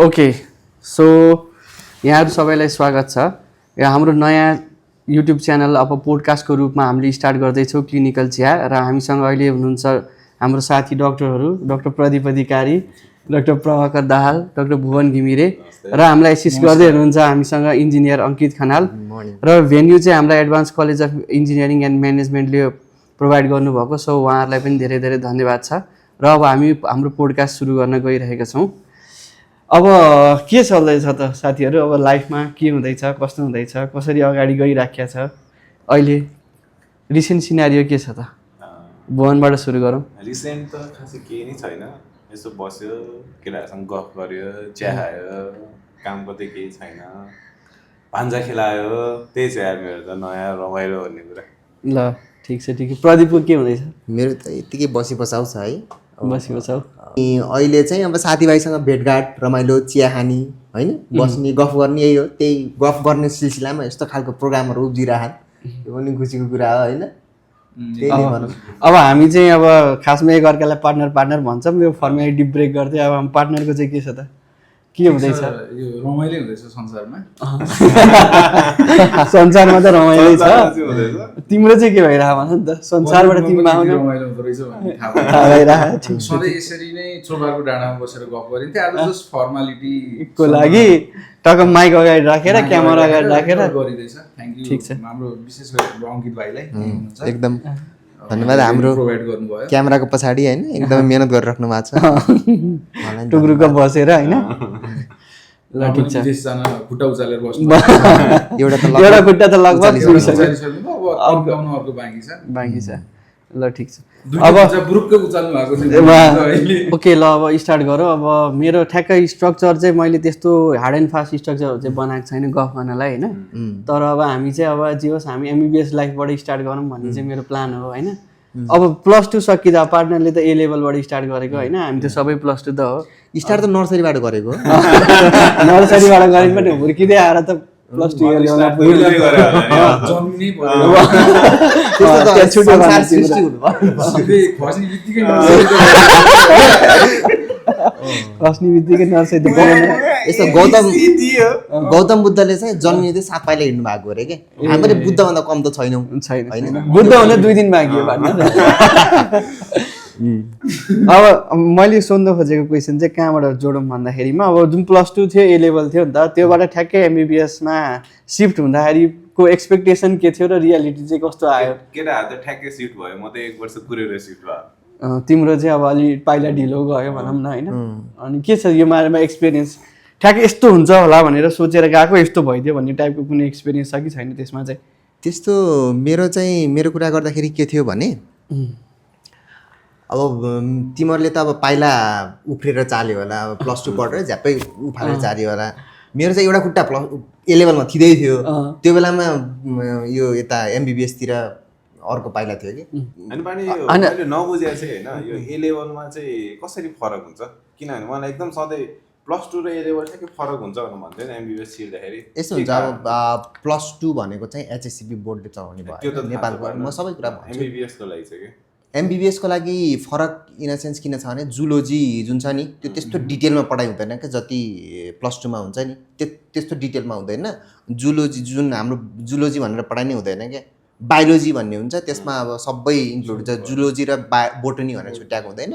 Okay so यहाँहरू सबैलाई स्वागत छ। हाम्रो नयाँ युट्युब च्यानल अब पोडकास्टको रूपमा हामीले स्टार्ट गर्दैछौँ क्लिनिकल चिया। र हामीसँग अहिले हुनुहुन्छ हाम्रो साथी डाक्टरहरू, डाक्टर प्रदीप अधिकारी, डाक्टर प्रभाकर दाहाल, डाक्टर भुवन घिमिरे र हामीलाई एसिस्ट गर्दै हुनुहुन्छ हामीसँग इन्जिनियर अङ्कित खनाल। र भेन्यू चाहिँ हामीलाई advanced college of engineering and म्यानेजमेन्टले प्रोभाइड गर्नुभएको, सो उहाँहरूलाई पनि धेरै धेरै धन्यवाद छ। र अब हामी हाम्रो पोडकास्ट सुरु गर्न गइरहेका छौँ। अब के चल्दैछ त साथीहरू? अब लाइफमा के हुँदैछ, कस्तो हुँदैछ, कसरी अगाडि गइराखेको छ अहिले? रिसेन्ट सिनारियो के छ त? भुवनबाट सुरु गरौँ। रिसेन्ट त खासै केही नै छैन, यसो बस्यो, केटाहरूसँग गफ गर्यो, चिया खायो, काम कतै केही छैन, भान्जा खेलायो, त्यही छ यार मेरो त नयाँ रमाइलो भन्ने कुरा। ल ठिक छ ठिक छ। प्रदीपको के हुँदैछ? मेरो त यतिकै बसी बसाउ छ है, बसी बसाउ। अहिले चाहिँ अब साथीभाइसँग भेटघाट, रमाइलो, चिया खाने होइन, बस्ने, गफ गर्ने, यही हो। त्यही गफ गर्ने सिलसिलामा यस्तो खालको प्रोग्रामहरू उब्जिरहन्, यो पनि खुसीको कुरा हो होइन। अब हामी चाहिँ अब खासमा एकअर्कालाई पार्टनर पार्टनर भन्छौँ, यो फर्मेलिटी ब्रेक गर्दै अब हाम्रो पार्टनरको चाहिँ के छ त? के हुँदैछ? यो रमाइलो हुँदैछ संसारमा। संसारमा त रमाइलो छ। तिम्रो चाहिँ के भइरहेको भन्छ नि त? संसारबाट तिमीमा आउनु रमाइलो हुँदो रहेछ भन्ने थाहा भइरहेको। सधैँ यसरी नै चोबारको डाँडामा बसेर गफ गरिन्थ्यो, आज जस्ट फर्मालिटीको लागि टक्क माइक अगाडि राखेर क्यामेरा अगाडि राखेर गरिँदैछ। Thank you. ठिक छ। हाम्रो विशेष गरी अङ्कित भाइलाई एकदम धन्यवाद। हाम्रो प्रोभाइड गर्नुभयो क्यामेराको पछाडि होइन, एकदमै मिहिनेत गरिराख्नु भएको छ। टुक्रुको बसेर होइन। ल ठिक छ। खुट्टा उचालेर बस्नु एउटा खुट्टा त लगभग अर्को बाँकी छ। ल ठिक छ। अब बुरुक्क उचाल्नु भएको ओके ल अब स्टार्ट गरौँ। अब मेरो ठ्याक्कै स्ट्रक्चर चाहिँ मैले त्यस्तो हार्ड एन्ड फास्ट स्ट्रक्चरहरू चाहिँ बनाएको छैन गफ गर्नलाई होइन। तर अब हामी चाहिँ अब जे होस् हामी एमबिबिएस लाइफबाट स्टार्ट गरौँ भन्ने चाहिँ मेरो प्लान हो होइन। अब +2 सकिँदा पार्टनरले त ए लेभलबाट स्टार्ट गरेको होइन, हामी त सबै +2 त हो। स्टार्ट त नर्सरीबाट गरेको, नर्सरीबाट गरेको पनि हुर्किँदै आएर त +2 ए लेभलमा खस्ने बित्तिकै नर्सरी। यस्तो गौतम बुद्धले चाहिँ जन्मिँदै 7 पाइला हिँड्नु भएको अरे के। हामीले बुद्धभन्दा कम त छैनौँ छैन। बुद्ध हुन 2 दिन बाँकी हो भन्नु। अब मैले सोध्न खोजेको क्वेसन चाहिँ कहाँबाट जोडौँ भन्दाखेरिमा अब जुन +2 थियो ए लेभल थियो नि त, त्योबाट ठ्याक्कै एमबिबिएसमा सिफ्ट हुँदाखेरिको एक्सपेक्टेसन के थियो र रियालिटी चाहिँ कस्तो आयो? केटाहरू त ठ्याक्कै सिफ्ट भयो, म त 1 वर्ष कुरेर सिफ्ट भयो। तिम्रो चाहिँ अब अलि पाइला ढिलो गयो भनौँ न होइन। अनि के छ यो बारेमा एक्सपिरियन्स? ठ्याक्कै यस्तो हुन्छ होला भनेर सोचेर गएको, यस्तो भइदियो भन्ने टाइपको कुनै एक्सपिरियन्स छ कि छैन त्यसमा चाहिँ? त्यस्तो मेरो कुरा गर्दाखेरि के थियो भने, अब तिमीहरूले त अब पाइला उफ्रेर चाल्यो होला, अब +2 पढेर झ्याप्पै उफालेर चाल्यो होला। मेरो चाहिँ एउटा खुट्टा ए लेभलमा थिँदै थियो त्यो बेलामा, यो यता एमबिबिएसतिर अर्को पाइला थियो कि। अनि मैले नबुझेको चाहिँ होइन, यो ए लेभलमा चाहिँ कसरी फरक हुन्छ? किनभने मलाई एकदम सधैँ +2 र ए लेभल चाहिँ के फरक हुन्छ भनेर भन्थ्यो नि एमबिबिएस छिर्दाखेरि। यस्तो हुन्छ, अब +2 भनेको चाहिँ एचएससिबी बोर्डले चलाउने भयो नेपालको। म सबै कुरा भन्छु। एमबिबिएसको लागि चाहिँ के? एमबिबिएसको लागि फरक इन अ सेन्स किन छ भने, जुलोजी जुन छ नि त्यो त्यस्तो डिटेलमा पढाइ हुँदैन क्या, जति +2 मा हुन्छ नि त्यस्तो डिटेलमा हुँदैन। जुलोजी जुन हाम्रो जुलोजी भनेर पढाइ नै हुँदैन क्या, बायोलोजी भन्ने हुन्छ, त्यसमा अब सबै इन्क्लुड हुन्छ। जुलोजी र बोटनी भनेर छुट्याएको हुँदैन।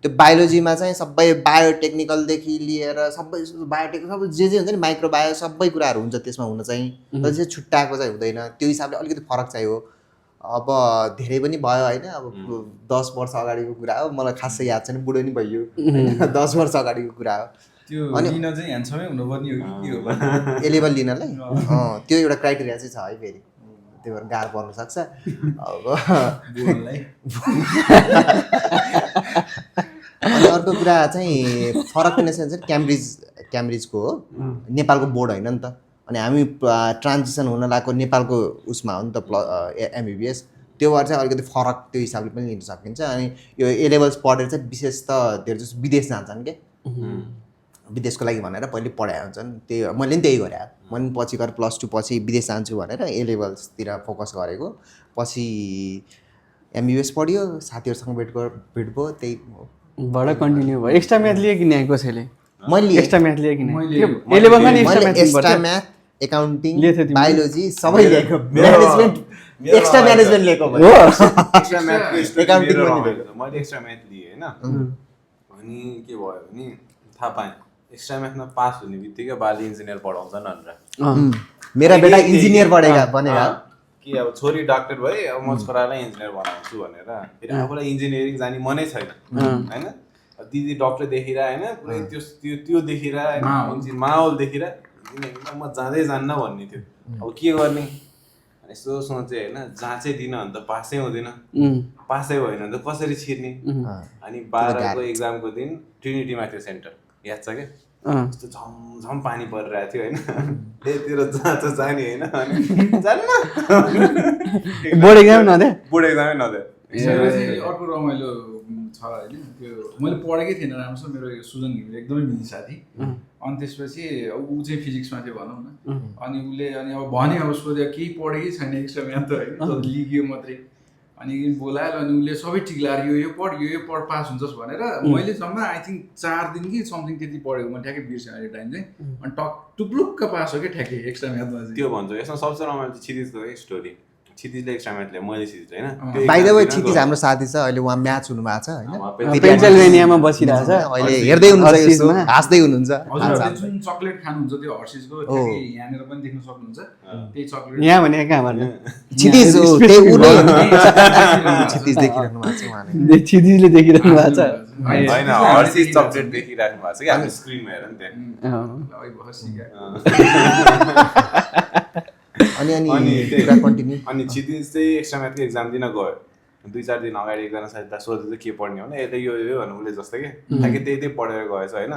त्यो बायोलोजीमा चाहिँ सबै बायोटेक्निकलदेखि लिएर सबै सबै जे हुन्छ नि, माइक्रोबायो सबै कुराहरू हुन्छ त्यसमा हुन चाहिँ। तर चाहिँ छुट्याएको चाहिँ हुँदैन, त्यो हिसाबले अलिकति फरक चाहिँ हो। अब धेरै पनि भयो होइन, अब 10 वर्ष अगाडिको कुरा हो, मलाई खासै याद छैन, बुढो नि भइयो, 10 वर्ष अगाडिको कुरा हो। अनि लिन चाहिँ ह्यान्डसमै हुनुपर्ने हो कि के हो? ए लेभल लिनलाई त्यो एउटा क्राइटेरिया चाहिँ छ है, फेरि त्यो भएर गाह्रो पर्न सक्छ। अब अनि अर्को कुरा चाहिँ फरक हुने चाहिँ क्याम्ब्रिजको हो, नेपालको बोर्ड होइन नि त। अनि हामी ट्रान्जिसन हुन लागेको नेपालको उसमा हो नि त एमबिबिएस, त्यो भएर चाहिँ अलिकति फरक त्यो हिसाबले पनि लिन सकिन्छ। अनि यो ए लेभल्स पढेर चाहिँ विशेष त धेरै जस्तो विदेश जान्छन् क्या, विदेशको लागि भनेर पहिले पढाए हुन्छन्। त्यही मैले पनि त्यही गरेँ, मैले पछि गएर +2 पछि विदेश जान्छु भनेर ए लेभल्सतिर फोकस गरेको। पछि एमबिबिएस पढ्यो, साथीहरूसँग भेट भयो, त्यही बाट कन्टिन्यू भयो। एक्स्ट्रा म्याथ लिए कि न्याय कसैले? मैले एक्स्ट्रा म्याथ लिएँ कि नै मैले 11 नि एक्स्ट्रा मैले म्याथ एक्स्ट्रा म्याथ एकाउन्टिङ लिएको थियो तिमीले? बायोलोजी सबै लिएको म्यानेजमेन्ट एक्स्ट्रा म्यानेजमेन्ट लिएको हो एक्स्ट्रा म्याथको स्टोरी Accounting मेरो पनि रमाइलो छ। मैले एक्स्ट्रा म्याथ लिएँ होइन अनि के भयो भने थाहा पाएँ एक्स्ट्रा म्याथमा पास हुने बित्तिकै बाले इन्जिनियर पढाउँछन् भनेर मेरा बेटा त्यही- इन्जिनियर बनेगा अँ, बनेगा कि अब छोरी डाक्टर भए अब म छोरालाई इन्जिनियर बनाउँछु भनेर फेरि आफूलाई इन्जिनियरिङ जाने मनै छैन होइन दिदी डक्टर देखेर होइन पुरै त्यो देखेर होइन माहौल देखेर इन्जिनियरिङमा म जाँदै जान्न भन्ने थियो अब के गर्ने यसो सोचेँ होइन जाँचै दिन अन्त पासै हुँदैन पासै भएन भने त कसरी छिर्ने अनि 12को एक्जामको दिन ट्रिनिटीमा थियो सेन्टर याद छ क्या यस्तो झमझम पानी परिरहेको थियो होइन त्यतिर जाँच जाने होइन अनि जान्न बोर्ड एक्जाम नदे बोर्ड एक्जामै नदिए एक्स्ट्रा चाहिँ अर्को रमाइलो छ होइन त्यो मैले पढेकै थिएन राम्रोसँग मेरो यो सुजन घिमिरे एकदमै मिल्ने साथी अनि त्यसपछि ऊ चाहिँ फिजिक्समा थियो भनौँ न अनि उसले अनि अब भन्यो अब सोध्यो केही पढेकै छैन एक्स्ट्रा म्याथ त होइन लिग्यो मात्रै अनि एकदिन बोलायो अनि उसले सबै ठिक लाग्यो यो पढ पास हुन्छस् भनेर मैले जम्मा आई थिङ्क 4 दिन कि समथिङ त्यति पढेको म ठ्याक्कै बिर्सेँ अहिले टाइम चाहिँ अनि टुप्लुक्क पास हो क्या ठ्याक्कै एक्स्ट्रा म्याथमा चाहिँ त्यो भन्छु यसमा सबसे रमाइलो चाहिँ क्षितिजको एक स्टोरी क्षितिजले एक्स्ट्रा म्याथ ल्यायो मैले क्षितिज होइन बाइ द वे क्षितिज हाम्रो साथी छ अहिले उहाँ म्याच हुनु भएको छ होइन पेन्सिल्भेनियामा बसिरहेछ अहिले हेर्दै हुनुहुन्छ यस्तो हाँस्दै हुनुहुन्छ हजुरहरूले जुन चक्लेट खानुहुन्छ त्यो हर्सिजको ठ्याक्कै यहाँनिर पनि देख्न सक्नुहुन्छ त्यही चक्लेट यहाँ भने कहाँ भन्नु क्षितिज हो त्यही ऊ नै हो नि क्षितिज देखिरहनु भएको छ उहाँले क्षितिजले देखिरहनु भएको छ होइन हर्सिज चक्लेट देखिराख्नु भएको छ कि हाम्रो स्क्रिनमा हेर नि त्यहाँ अनि कुरा कन्टिन्यू अनि क्षितिज चाहिँ एक्स्ट्रा म्याथको एक्जाम दिन गयो 2-4 दिन अगाडि एकजना साथीलाई सोध्दै चाहिँ के पढ्ने भने यसले यो भन्नु उसले जस्तो कि ठ्याक्कै त्यही पढेर गएछ होइन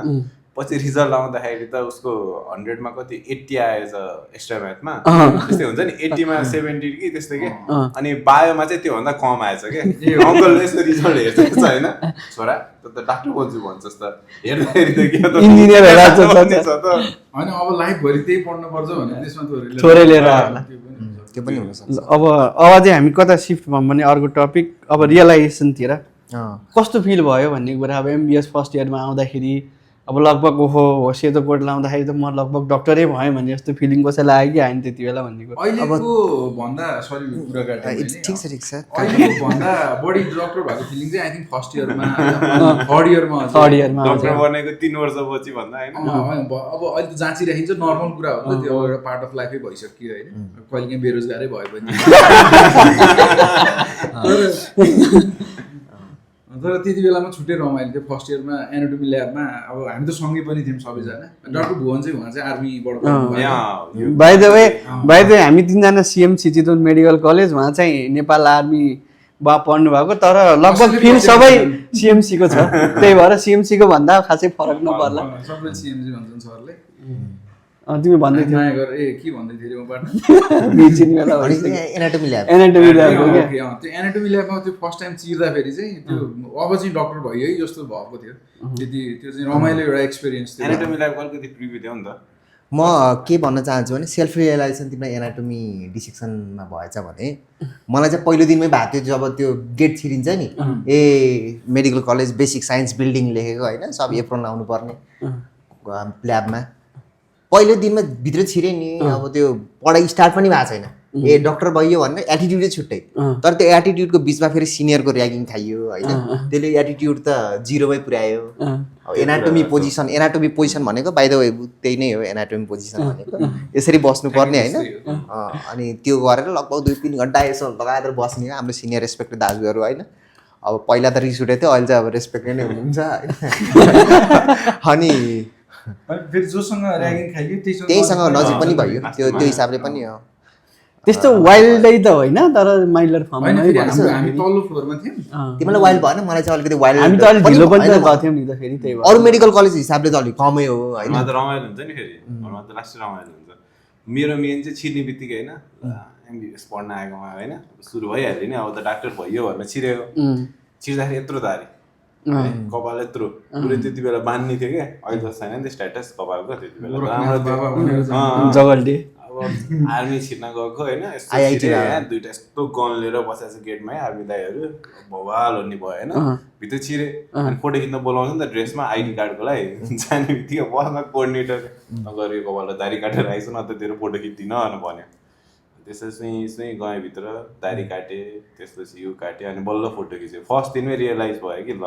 पछि रिजल्ट आउँदाखेरि त उसको 100मा कति 80 आएछ एक्स्ट्रा म्याथमा त्यस्तै हुन्छ नि 80मा 70 कि त्यस्तै के अनि बायोमा चाहिँ त्योभन्दा कम आएछ क्या अङ्कलले यसको रिजल्ट हेर्छ होइन छोरा त डाक्टर बन्छु भन्छस् त हेर्दाखेरि त के त इन्जिनियर छ त होइन अब लाइफभरि त्यही पढ्नुपर्छ भने त्यसमा त थोरै लिएर आला त्यो पनि हुनसक्छ अब चाहिँ हामी कता सिफ्ट भयौँ भने अर्को टपिक अब रियलाइजेसनतिर कस्तो फिल भयो भन्ने कुरा अब एमबिएस फर्स्ट इयरमा आउँदाखेरि अब लगभग ओहो सेतो कोट लाउँदाखेरि त म लगभग डक्टरै भएँ भन्ने जस्तो फिलिङ कसैलाई आयो कि आएन त्यति बेला भन्ने कुरा अहिलेको भन्दा सरी कुरा काटेँ ठिक छ अहिलेको भन्दा बढी डक्टर भएको फिलिङ चाहिँ आई थिङ्क फर्स्ट इयरमा थर्ड इयरमा डक्टर बनेको 3 वर्षपछि भन्दा होइन अब अहिले त जाँचिराखिन्छ नर्मल कुरा हो त्यो एउटा पार्ट अफ लाइफै भइसक्यो होइन कहिले काहीँ बेरोजगारै भयो भने तर त्यति बेलामा छुट्टै रमाइलो थियो फर्स्ट इयरमा एनाटोमी ल्याबमा अब हामी त सँगै पनि थियौँ सबैजना डाक्टर भुवन चाहिँ उहाँ चाहिँ आर्मीबाट बाइ द वे हामी 3जना सिएमसी चितवन मेडिकल कलेज उहाँ चाहिँ नेपाल आर्मी बा पढ्नु भएको तर लगभग फिल सबै सिएमसीको छ त्यही भएर सिएमसीको भन्दा खासै फरक नपर्ला सबैले सिएमसी भन्छन् सरले तिमी भन्दै थियौ माया गरेर के भन्दै थिएँ म partner anatomy lab anatomy lab हो क्या त्यो एनाटोमी ल्याबमा त्यो फर्स्ट टाइम चिर्दाखेरि चाहिँ त्यो अब चाहिँ डक्टर भयो है जस्तो भएको थियो त्यति त्यो चाहिँ रमाइलो एउटा एक्सपिरियन्स थियो एनाटोमी ल्याब अलिकति प्रिभ्यू थियो नि त म के भन्न चाहन्छु भने सेल्फ रियलाइजेसन तिमीलाई एनाटोमी डिसेक्सनमा भएछ भने मलाई चाहिँ पहिलो दिनमै भएको थियो जब त्यो गेट छिरिन्छ नि ए medical college basic science building लेखेको होइन सब एप्रोन लाउनु पर्ने ल्याबमा पहिलो दिनमा भित्र छिरेँ नि अब त्यो पढाइ स्टार्ट पनि भएको छैन ए डक्टर भइयो भनेर एटिट्युडै छुट्टै तर त्यो एटिट्युडको बिचमा फेरि सिनियरको र्यागिङ खाइयो होइन त्यसले एटिट्युड त 0मै पुर्यायो अब एनाटोमी पोजिसन भनेको बाइ द वे त्यही नै हो एनाटोमी पोजिसन भनेको यसरी बस्नुपर्ने होइन अनि त्यो गरेर लगभग 2-3 घन्टा यसो लगाएर बस्ने हाम्रो सिनियर रेस्पेक्टेड दाजुहरू होइन अब पहिला त रिस उठेको थियो अहिले चाहिँ अब रेस्पेक्टेड नै हुनुहुन्छ होइन अनि फेरि जोसँग र्यागिङ खाइयो त्यहीसँग नजिक पनि भयो त्यो हिसाबले पनि हो त्यस्तो वाइल्डै त होइन तर माइल्डर फर्म हामी तल्लो फ्लोरमा थियौँ तिमीलाई वाइल्ड भएन मलाई चाहिँ अलिकति वाइल्ड हामी त अलिक ढिलो पनि गएको थियौँ नि त फेरि त्यही भएर अरू मेडिकल कलेज हिसाबले त अलिक कमै हो होइन त रमाइलो हुन्छ नि फेरि त लास्ट रमाइलो हुन्छ मेरो मेन चाहिँ छिर्ने बित्तिकै होइन एमबिबिएस पढ्न आएकोमा होइन सुरु भइहाल्यो नि अब त डाक्टर भइयो भनेर छिरेको छिर्दाखेरि यत्रो दारी कपाल यत्रो पुरै त्यति बेला बान्ने थियो क्या अहिले त छैन नि त स्ट्याटस कपालको त्यति बेला राम्रो थियो जगल्टे अब आर्मी छिर्न गएको होइन यस्तो IIT छिरे, मा। यहाँ दुइटा यस्तो गन लिएर बसेको छ गेटमै आर्मी दाइहरू भवाल हुने भयो होइन भित्र छिरे अनि फोटो खिच्न बोलाउँछ नि त ड्रेसमा आइडी कार्डको लागि जाने बित्तिकै बसमा कोअर्डिनेटर नगरेको कपाललाई दारी काटेर आइस न त तेरो फोटो खिच्दिनँ भनेर भन्यो त्यसपछि चाहिँ गएँ भित्र दारी काटेँ त्यसपछि यो काटेँ अनि बल्ल फोटो खिचेँ फर्स्ट दिनमै रियलाइज भयो कि ल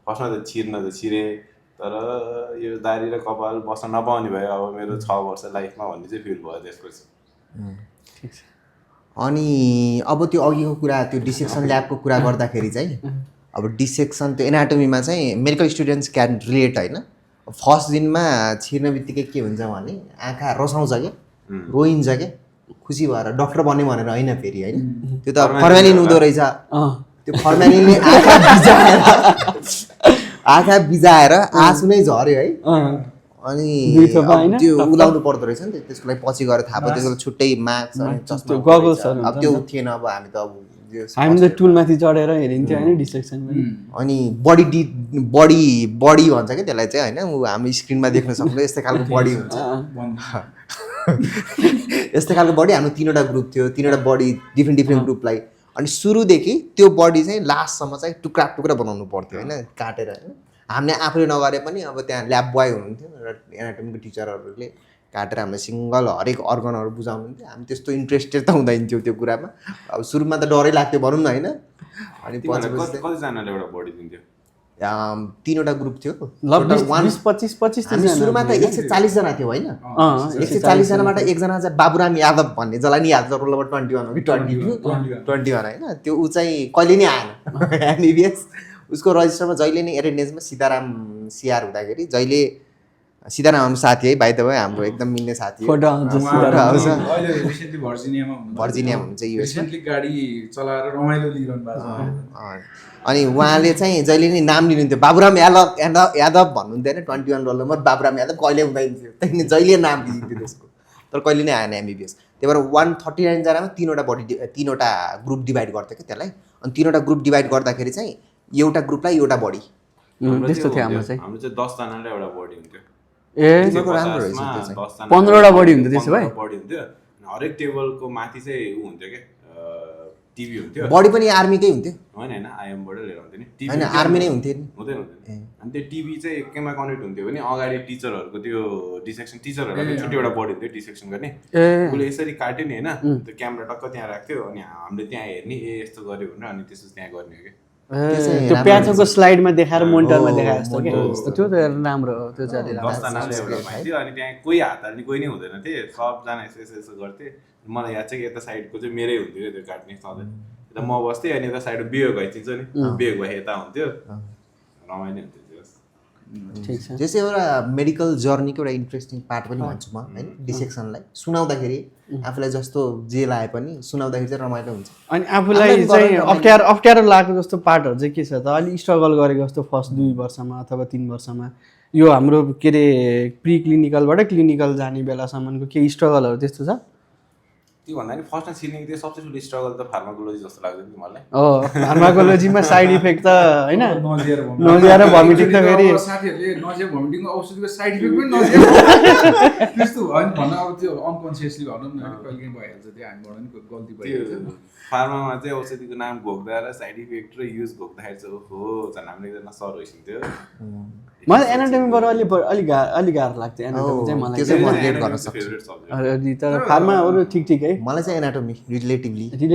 फर्स्टमा त छिरेँ तर यो दारी र कपाल बस्न नपाउने भयो अब मेरो 6 वर्ष लाइफमा भन्ने चाहिँ फिल भयो त्यसपछि अनि अब त्यो अघिको कुरा त्यो डिसेक्सन ल्याबको कुरा गर्दाखेरि चाहिँ अब डिसेक्सन त्यो एनाटोमीमा चाहिँ मेडिकल स्टुडेन्ट्स क्यान रिलेट होइन फर्स्ट दिनमा छिर्ने बित्तिकै के हुन्छ भने आँखा रसाउँछ क्या रोइन्छ क्या खुसी भएर डक्टर बन्ने भनेर होइन फेरि होइन त्यो त फर्मेलिन हुँदो रहेछ त्यो फर्मेलिनले आँखा बिजाएर आँसु नै झऱ्यो है अनि अब त्यो उलाउनु पर्दो रहेछ नि त त्यसको लागि पछि गएर थाहा भयो त्यसको छुट्टै मास्क अनि चस्मा अब त्यो थिएन अब हामी त अब हामी त टुलमाथि चढेर हेरिन्थ्यो होइन डिसेक्सनमा अनि बडी भन्छ क्या त्यसलाई चाहिँ होइन हामी स्क्रिनमा देख्न सक्छौँ यस्तै खालको बडी हुन्छ यस्तै खालको बडी हाम्रो 3वटा ग्रुप थियो 3वटा बडी डिफ्रेन्ट ग्रुपलाई अनि सुरुदेखि त्यो बडी चाहिँ लास्टसम्म चाहिँ टुक्रा बनाउनु पर्थ्यो होइन काटेर होइन हामीले आफूले नगरे पनि अब त्यहाँ ल्याब बोय हुनुहुन्थ्यो र एनाटोमीको टिचरहरूले काटेर हामीले सिङ्गल हरेक अर्गनहरू बुझाउनुहुन्थ्यो हामी त्यस्तो इन्ट्रेस्टेड त हुँदैन थियो त्यो कुरामा अब सुरुमा त डरै लाग्थ्यो भनौँ न होइन अनि कतिजनाले एउटा बडी दिन्थ्यो 3वटा ग्रुप थियो लगभग 20-25 हामी सुरुमा त 140 जना थियो होइन 140 जनाबाट एकजना चाहिँ बाबुराम यादव भन्ने जसलाई नि याद रोल नम्बर 21 हो कि 21 होइन त्यो ऊ चाहिँ कहिले नि आएन एमबिबिएस उसको रजिस्टरमा जहिले नि एटेन्डेन्समा सीताराम सिआर हुँदाखेरि जहिले सीताराम हाम्रो साथी है बाइ द वे हाम्रो एकदम मिल्ने साथी हो भर्जिनियामा हुन्छ युएसमा गाडी चलाएर रमाइलो लिइरहनु भएको छ अनि उहाँले चाहिँ जहिले नि नाम लिनुहुन्थ्यो बाबुराम यादव भन्नुहुन्थ्यो होइन 21 रोल नम्बर बाबुराम यादव कहिले हुँदैन थियो त्यहाँदेखि जहिले नाम लिइन्थ्यो त्यसको तर कहिले नै आएन एमबिबिएस त्यही भएर 139 जनामा 3वटा ग्रुप डिभाइड गर्थ्यो क्या त्यसलाई अनि 3वटा ग्रुप डिभाइड गर्दाखेरि चाहिँ एउटा ग्रुपलाई एउटा बडी त्यस्तो थियो हाम्रो चाहिँ 10 जनाले एउटा बडी हुन्थ्यो राम्रो रहेछ 15वटा बडी हुन्थ्यो त्यसो भए बडी हुन्थ्यो हरेक टेबलको माथि चाहिँ ऊ हुन्थ्यो क्या टिभी हुन्थ्यो बडी पनि आर्मीकै हुन्थ्यो होइन आइएमबाट लिएर हुन्थ्यो नि होइन आर्मी नै हुन्थ्यो नि हुँदैन अनि त्यो टिभी चाहिँ केमा कनेक्ट हुन्थ्यो भने अगाडि टिचरहरूको त्यो डिसेक्सन टिचरहरूलाई छुट्टैवटा बडी हुन्थ्यो डिसेक्सन गर्ने उसले यसरी काट्यो नि होइन त्यो क्यामेरा टक्क त्यहाँ राख्थ्यो अनि हामीले त्यहाँ हेर्ने यस्तो गऱ्यो भनेर अनि त्यसपछि त्यहाँ गर्ने हो क्या त्यो प्याचोको स्लाइडमा देखाएर मोनिटरमा देखाए जस्तो के त्यो त राम्रो हो त्यो चाहिँ 10 जनाले एउटा पाइन्थ्यो अनि त्यहाँ कोही हात हाल्ने कोही नै हुँदैन थिए सबजना यसो गर्थे मलाई याद छ कि यता साइडको चाहिँ मेरै हुन्थ्यो क्या त्यो काट्ने सधैँ यता म बस्थेँ अनि यता साइड बियो भइदिन्छ नि बियो भए यता हुन्थ्यो रमाइलो हुन्थ्यो त्यसै एउटा मेडिकल जर्नीको एउटा इन्ट्रेस्टिङ पार्ट पनि भन्छु म होइन डिसेक्सनलाई सुनाउँदाखेरि आफूलाई जस्तो जे लाए पनि सुनाउँदाखेरि चाहिँ रमाइलो हुन्छ अनि आफूलाई चाहिँ अप्ठ्यारो लागेको जस्तो पार्टहरू चाहिँ के छ त अलिक स्ट्रगल गरेको जस्तो फर्स्ट 2 वर्षमा अथवा 3 वर्षमा यो हाम्रो के अरे प्री क्लिनिकलबाट क्लिनिकल जाने बेलासम्मको केही स्ट्रगलहरू त्यस्तो छ त्यो भन्दा नि फर्स्टमा छिर्ने त्यो सबसे ठुलो स्ट्रगल त फार्माकोलोजी जस्तो लाग्दैन कि मलाई फार्माकोलोजीमा साइड इफेक्ट त होइन नजिया र भमिटिङ त फेरि साथीहरूले नजिया भमिटिङको औषधिको साइड इफेक्ट पनि नजिया त्यस्तो भयो नि भन्न अब त्यो अनकन्सियसली भनौँ न कहिले भइहाल्छ त्यो हामीबाट नि गल्ती भइहाल्छ फार्मामा चाहिँ औषधिको नाम घोक्दा र साइड इफेक्ट र युज घोक्दाखेरि चाहिँ ओहो झन् हाम्रो एकजना सर होइसिन्थ्यो मलाई एनाटोमीबाट अलि गाह्रो लाग्थ्यो एनाटोमी चाहिँ मलाई तर फार्माहरू ठिक है मलाई चाहिँ एनाटोमी रिलेटिभली चाहिँ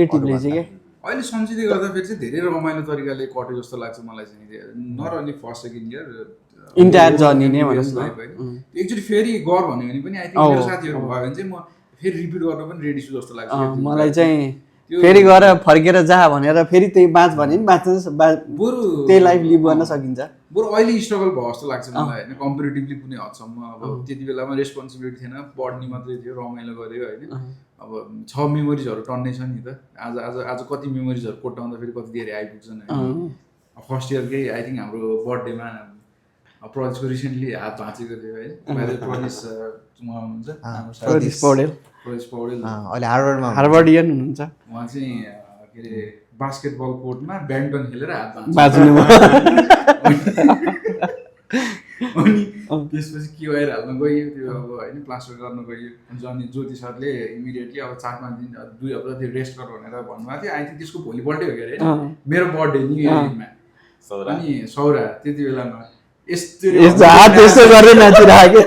के अहिले सम्झिँदै गर्दाखेरि चाहिँ धेरै रमाइलो तरिकाले कट्यो जस्तो लाग्छ मलाई चाहिँ not only first second year entire journey नै भनौँ न एकचोटि फेरि गर भन्यो भने पनि आई थिङ्क मेरो साथीहरू भयो भने चाहिँ म फेरि रिपिट गर्न पनि रेडी छु जस्तो लाग्छ मलाई चाहिँ फेरि गएर फर्केर जा भनेर फेरि त्यही बाँच भने नि बरु त्यही लाइफ लिभ गर्न सकिन्छ बरु अहिले स्ट्रगल भयो जस्तो लाग्छ मलाई होइन कम्पेरिटिभली कुनै हदसम्म अब त्यति बेलामा रेस्पोन्सिबिलिटी थिएन पढ्ने मात्रै थियो रमाइलो गऱ्यो होइन अब 6 मेमोरिजहरू टन्नै छ नि त आज कति मेमोरिजहरू कोट्याउँदा फेरि कति धेरै आइपुग्छन् होइन फर्स्ट इयरकै आई थिङ्क हाम्रो बर्थडेमा प्रदेशको रिसेन्टली हात भाँचेको थियो है प्रदेश प्रदेश पौडेल अहिले हार्वर्डियन हुनुहुन्छ उहाँ चाहिँ के अरे बास्केटबल कोर्टमा ब्याडमिन्टन खेलेर हात बाँच्नु अनि त्यसपछि क्युआर हाल्न गयो त्यो अब होइन प्लास्टर गर्न गयो अनि ज्योति सरले इमिडिएटली अब 4-5 दिन 2 हप्ता त्यो रेस्ट गर भनेर भन्नुभएको थियो आई थिङ्क त्यसको भोलिपल्टै हो कि अरे मेरो बर्थडे न्यु इयरमा अनि सौरा त्यति बेलामा यस्तो गरेर नाचिरहेको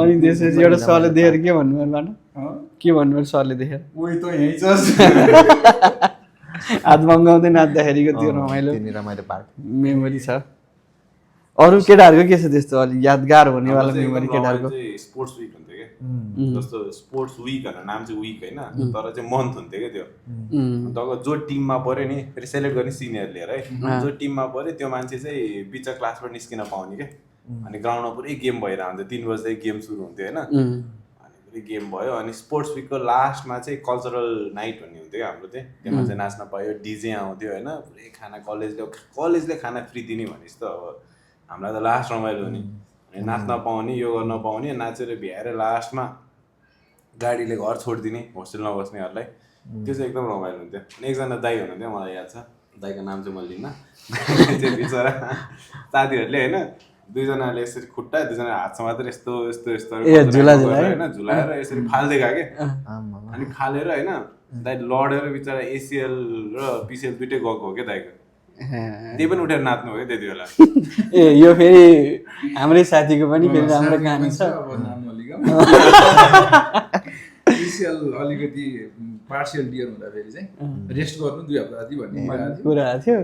अनि त्यसपछि एउटा सरले देखेर के भन्नुभयो भन के भन्नुभयो सरले देखेर उही त यहीँ छ हात मगाउँदै नाच्दाखेरिको त्यो रमाइलो पार्ट मेमोरी छ अरू केटाहरूको के छ त्यस्तो अलिक यादगार हुनेवाला मेमोरी केटाहरूको स्पोर्ट्स विक हुन्थ्यो क्या जस्तो स्पोर्ट्स विक भनेर नाम चाहिँ विक होइन तर चाहिँ मन्थ हुन्थ्यो क्या त्यो तब जो टिममा पऱ्यो नि फेरि सेलेक्ट गर्ने सिनियर लिएर है जो टिममा पऱ्यो त्यो मान्छे चाहिँ बिच क्लासबाट निस्किन पाउने क्या अनि ग्राउन्डमा पुरै गेम भइरहेको हुन्थ्यो 3 बजेदेखि गेम सुरु हुन्थ्यो होइन अनि पुरै गेम भयो अनि स्पोर्ट्स विकको लास्टमा चाहिँ कल्चरल नाइट भन्ने हुन्थ्यो क्या हाम्रो चाहिँ त्यसमा चाहिँ नाच्न पायो डिजे आउँथ्यो होइन पुरै खाना कलेजले खाना फ्री दिने भनेपछि त अब हामीलाई त लास्ट रमाइलो हुने अनि नाच्न पाउने यो गर्न पाउने नाचेर भ्याएर लास्टमा गाडीले घर छोडिदिने होस्टेलमा बस्नेहरूलाई त्यो चाहिँ एकदम रमाइलो हुन्थ्यो अनि एकजना दाइ हुनुहुन्थ्यो मलाई याद छ दाइको नाम चाहिँ मैले लिन्न चाहिँ बिचरा साथीहरूले होइन 2 जनाले यसरी खुट्टा 2 जना हातमा मात्र यस्तो होइन झुलाएर यसरी फाल्दै गयो क्या अनि फालेर होइन दाइ लडेर बिचरा एसिएल र पिसिएल दुइटै गएको हो क्या दाइको त्यही पनि उठेर नाच्नु हो क्या त्यति बेला ए यो फेरि हाम्रै साथीको पनि फेरि राम्रो कहानी छ पिसिएल अलिकति पार्सियल डियर हुँदाखेरि चाहिँ रेस्ट गर्नु 2 हप्ता जति भन्ने कुरा थियो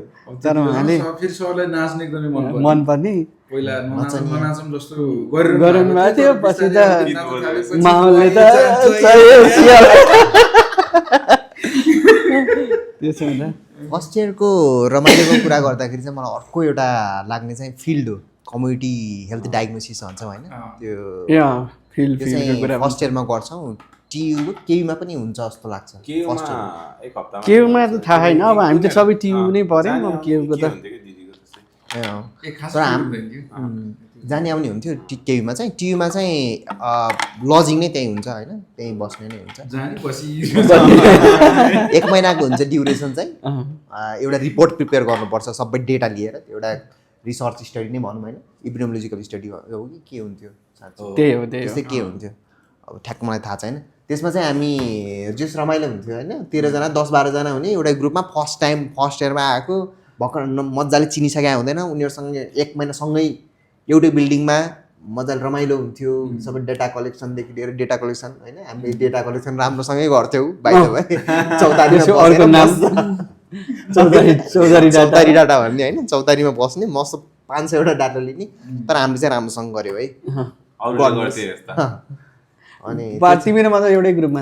तर उहाँले फेरि सरलाई नाच्ने एकदमै मन पर्ने पहिला ननाचौँ जस्तो गर्नु भएको थियो पछि त माहौलले त त्यसो हुँदा फर्स्ट इयरको रमाइलोको कुरा गर्दाखेरि चाहिँ मलाई अर्को एउटा लाग्ने चाहिँ फिल्ड हो कम्युनिटी हेल्थ डायग्नोसिस भन्छ होइन त्यो फर्स्ट इयरमा गर्छौँ केयुमा पनि हुन्छ जस्तो लाग्छ केयुमा त थाहा छैन अब हामी त सबै टियु नै पऱ्यौँ अब केयुको त जाने आउने हुन्थ्यो केयुमा चाहिँ टियुमा चाहिँ लजिङ नै त्यहीँ हुन्छ होइन त्यहीँ बस्ने नै हुन्छ 1 महिनाको हुन्छ ड्युरेसन चाहिँ एउटा रिपोर्ट प्रिपेयर गर्नुपर्छ सबै डेटा लिएर एउटा रिसर्च स्टडी नै भनौँ होइन इपिडेमियोलोजिकल स्टडी हो कि के हुन्थ्यो त्यस्तै के हुन्थ्यो अब ठ्याक्क मलाई थाहा छैन त्यसमा चाहिँ हामी जस रमाइलो हुन्थ्यो होइन 13जना 10-12 जना हुने एउटा ग्रुपमा फर्स्ट इयरमा आएको भर्खर मजाले चिनिसकेका हुँदैन उनीहरूसँग 1 महिनासँगै एउटै बिल्डिङमा मजाले रमाइलो हुन्थ्यो सबै डेटा कलेक्सनदेखि लिएर डेटा कलेक्सन होइन हामीले डेटा कलेक्सन राम्रोसँगै गर्थ्यौँ चौतारी डाटा भन्ने होइन चौतारीमा बस्ने मस्त 500वटा डाटा लिने तर हामीले चाहिँ राम्रोसँग गऱ्यौँ है अनि तिमीले मात्र एउटै ग्रुपमा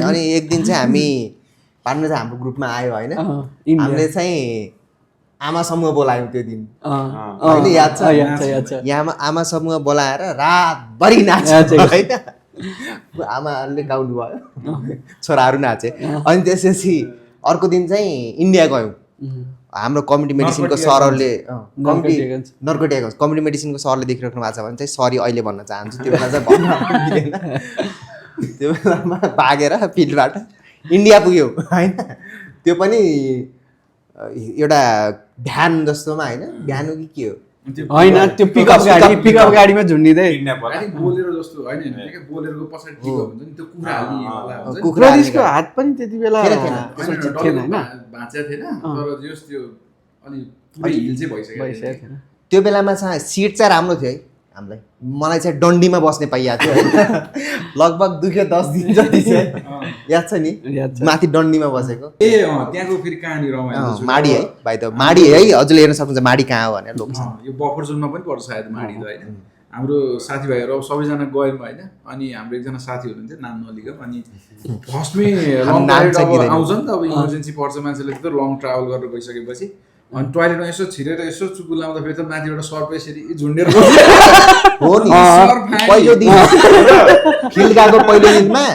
अनि एक दिन चाहिँ हामी पार्नु चाहिँ हाम्रो ग्रुपमा आयो होइन हामीले चाहिँ आमा समूह बोलायौँ त्यो दिन होइन याद छ यहाँ आमा समूह बोलाएर रातभरि नाच्यो होइन आमाहरूले गाउनु भयो छोराहरू नाचे अनि त्यसपछि अर्को दिन चाहिँ इन्डिया गयौँ हाम्रो कम्युनिटी मेडिसिनको सरहरूले कम्युनिटी मेडिसिनको सरले देखिराख्नु भएको छ भने चाहिँ सरी अहिले भन्न चाहन्छु त्यो बेला चाहिँ भन्न मिलेन त्यो बेलामा भागेर फिल्डबाट इन्डिया पुग्यो होइन त्यो पनि एउटा भ्यान जस्तोमा होइन भ्यान हो कि के हो होइन त्यो पिकअप गाडीमा झुन्डिँदै बोलेरो जस्तो होइन बोलेरोको पछाडि टिकअप हुन्छ नि त्यो कुखुराको हात पनि त्यति बेला थिएन भाँच्या थिएन तर जस त्यो अनि पुरै हिल चाहिँ भइसक्यो त्यो बेलामा चाहिँ सिट चाहिँ राम्रो थियो है हामीलाई मलाई चाहिँ डन्डीमा बस्ने पाइएको थियो लगभग दुख्यो 10 दिन जति चाहिँ याद छ नि माथि डन्डीमा बसेको त्यहाँको फेरि कहानी रमाइलो माडी है भाइ त माडी है हजुरले हेर्न सक्नुहुन्छ माडी कहाँ हो भनेर लोकेसन यो बफर जोनमा पनि पर्छ सायद माडी त होइन हाम्रो साथीभाइहरू अब सबैजना गयौँ होइन अनि हाम्रो एकजना साथी हुनुहुन्थ्यो नाम नलिगम अनि फर्स्टमै लङ आउँछ नि त अब इमर्जेन्सी पर्छ मान्छेले त लङ ट्राभल गरेर गइसकेपछि अनि टोयलेटमा यसो छिरेर यसो चुकु लाउँदा फेरि त माथिबाट सर्प यसरी झुन्डेर हो नि पहिलो दिन फिल्ड गएको पहिलो दिनमा